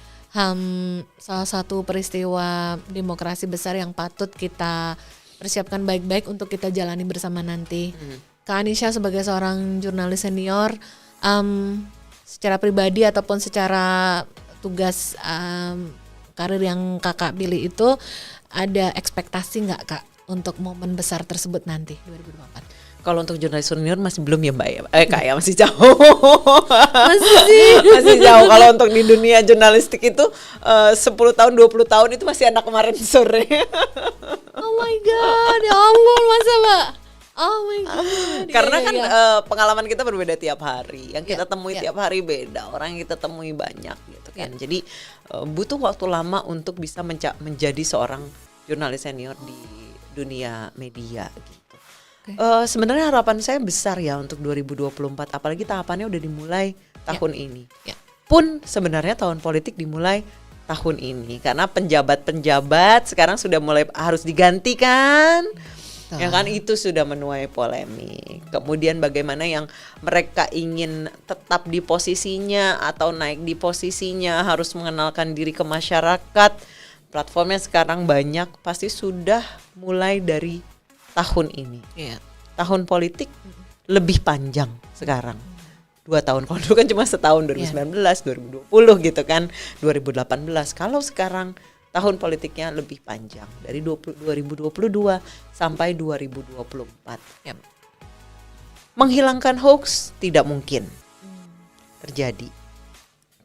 Salah satu peristiwa demokrasi besar yang patut kita persiapkan baik-baik untuk kita jalani bersama nanti. Kak Anisha sebagai seorang jurnalis senior, secara pribadi ataupun secara tugas karir yang kakak pilih itu, ada ekspektasi nggak Kak untuk momen besar tersebut nanti 2024? Kalau untuk jurnalis senior masih belum ya Mbak ya, Kak ya masih jauh. Masih jauh. Kalau untuk di dunia jurnalistik itu 10 tahun 20 tahun itu masih anak kemarin sore. Oh my god, ya ampun masa Mbak. Oh my god. Karena kan pengalaman kita berbeda tiap hari. Yang kita temui tiap hari beda, orang yang kita temui banyak gitu kan. Jadi butuh waktu lama untuk bisa menjadi seorang jurnalis senior di dunia media gitu. Sebenarnya harapan saya besar ya untuk 2024, apalagi tahapannya udah dimulai tahun ini. Pun sebenarnya tahun politik dimulai tahun ini karena penjabat-penjabat sekarang sudah mulai harus diganti kan. Ya kan, itu sudah menuai polemik. Kemudian bagaimana yang mereka ingin tetap di posisinya atau naik di posisinya, harus mengenalkan diri ke masyarakat. Platformnya sekarang banyak, pasti sudah mulai dari tahun ini. Tahun politik lebih panjang sekarang. 2 tahun, kalau dulu kan cuma setahun, 2019, 2020 gitu kan, 2018. Kalau sekarang tahun politiknya lebih panjang, dari 2022 sampai 2024. Menghilangkan hoax tidak mungkin terjadi,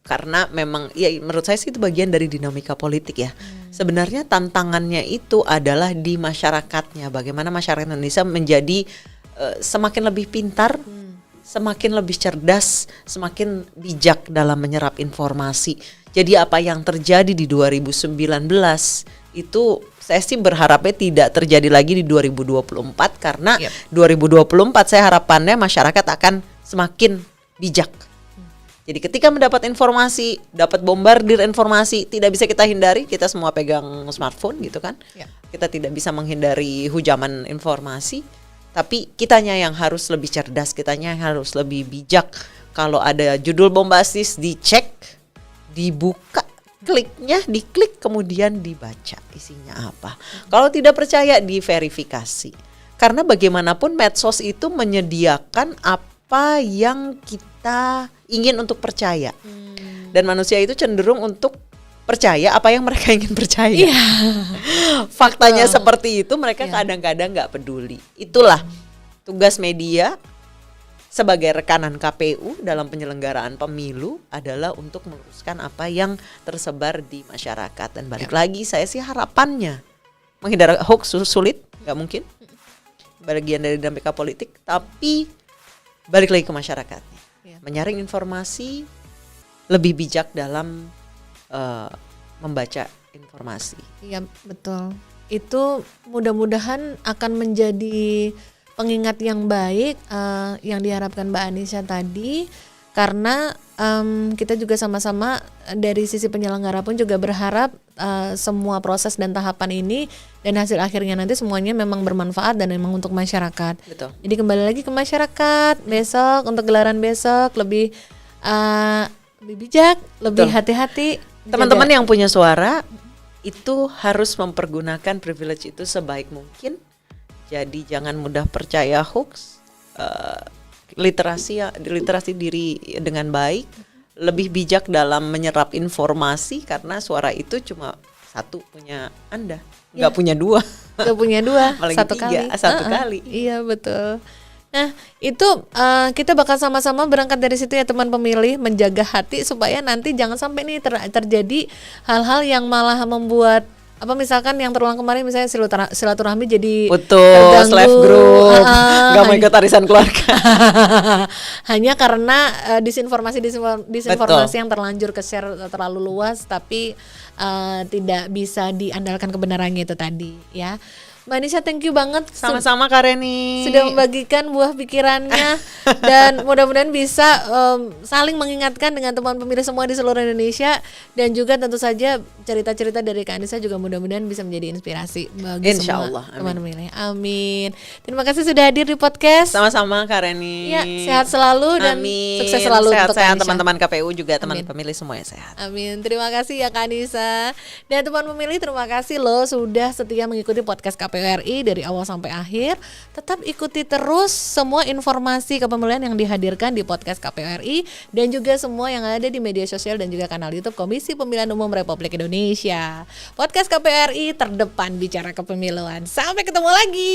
karena memang ya menurut saya sih itu bagian dari dinamika politik ya. Sebenarnya tantangannya itu adalah di masyarakatnya, bagaimana masyarakat Indonesia menjadi semakin lebih pintar, semakin lebih cerdas, semakin bijak dalam menyerap informasi. Jadi apa yang terjadi di 2019 itu saya sih berharapnya tidak terjadi lagi di 2024, karena 2024 saya harapannya masyarakat akan semakin bijak. Jadi ketika mendapat informasi, dapat bombardir informasi, tidak bisa kita hindari, kita semua pegang smartphone gitu kan. Kita tidak bisa menghindari hujaman informasi, tapi kitanya yang harus lebih cerdas, kitanya yang harus lebih bijak. Kalau ada judul bombastis, dicek, dibuka, kliknya, diklik, kemudian dibaca isinya apa. Kalau tidak percaya, diverifikasi. Karena bagaimanapun medsos itu menyediakan apa yang kita ingin untuk percaya. Dan manusia itu cenderung untuk percaya apa yang mereka ingin percaya. Faktanya seperti itu, mereka kadang-kadang gak peduli. Itulah tugas media sebagai rekanan KPU dalam penyelenggaraan pemilu adalah untuk meluruskan apa yang tersebar di masyarakat. Dan balik lagi, saya sih harapannya menghindari hoax sulit, gak mungkin, bagian dari dinamika politik, tapi balik lagi ke masyarakatnya, menyaring informasi, lebih bijak dalam membaca informasi. Iya, betul. Itu mudah-mudahan akan menjadi pengingat yang baik yang diharapkan Mbak Anissa tadi, karena kita juga sama-sama dari sisi penyelenggara pun juga berharap semua proses dan tahapan ini dan hasil akhirnya nanti semuanya memang bermanfaat dan memang untuk masyarakat. Betul. Jadi kembali lagi ke masyarakat besok, untuk gelaran besok lebih bijak, lebih hati-hati. Teman-teman yang punya suara itu harus mempergunakan privilege itu sebaik mungkin. Jadi jangan mudah percaya hoax, literasi diri dengan baik, lebih bijak dalam menyerap informasi, karena suara itu cuma satu punya Anda, nggak punya dua. Nggak punya dua, satu kali. Iya, betul. Nah, itu kita bakal sama-sama berangkat dari situ ya teman pemilih, menjaga hati supaya nanti jangan sampai nih terjadi hal-hal yang malah membuat misalkan yang terulang kemarin, misalnya silaturahmi jadi putus, live group, nggak mau ikut arisan keluarga. Hanya karena disinformasi yang terlanjur ke share terlalu luas, tapi tidak bisa diandalkan kebenarannya itu tadi ya. Mbak Anissa, thank you banget. Sama-sama Kak Reni. Sudah membagikan buah pikirannya dan mudah-mudahan bisa saling mengingatkan dengan teman pemilih semua di seluruh Indonesia, dan juga tentu saja cerita-cerita dari Kak Anissa juga mudah-mudahan bisa menjadi inspirasi bagi semua teman pemilih. Amin. Terima kasih sudah hadir di podcast. Sama-sama Kak Reni. Ya, sehat selalu dan sukses selalu untuk sehat teman-teman KPU juga. Teman pemilih semuanya sehat. Amin. Terima kasih ya Kak Anissa. Dan teman pemilih, terima kasih loh sudah setia mengikuti podcast KPU RI dari awal sampai akhir. Tetap ikuti terus semua informasi kepemilihan yang dihadirkan di podcast KPU RI dan juga semua yang ada di media sosial dan juga kanal YouTube Komisi Pemilihan Umum Republik Indonesia. Podcast KPU RI terdepan bicara kepemiluan. Sampai ketemu lagi.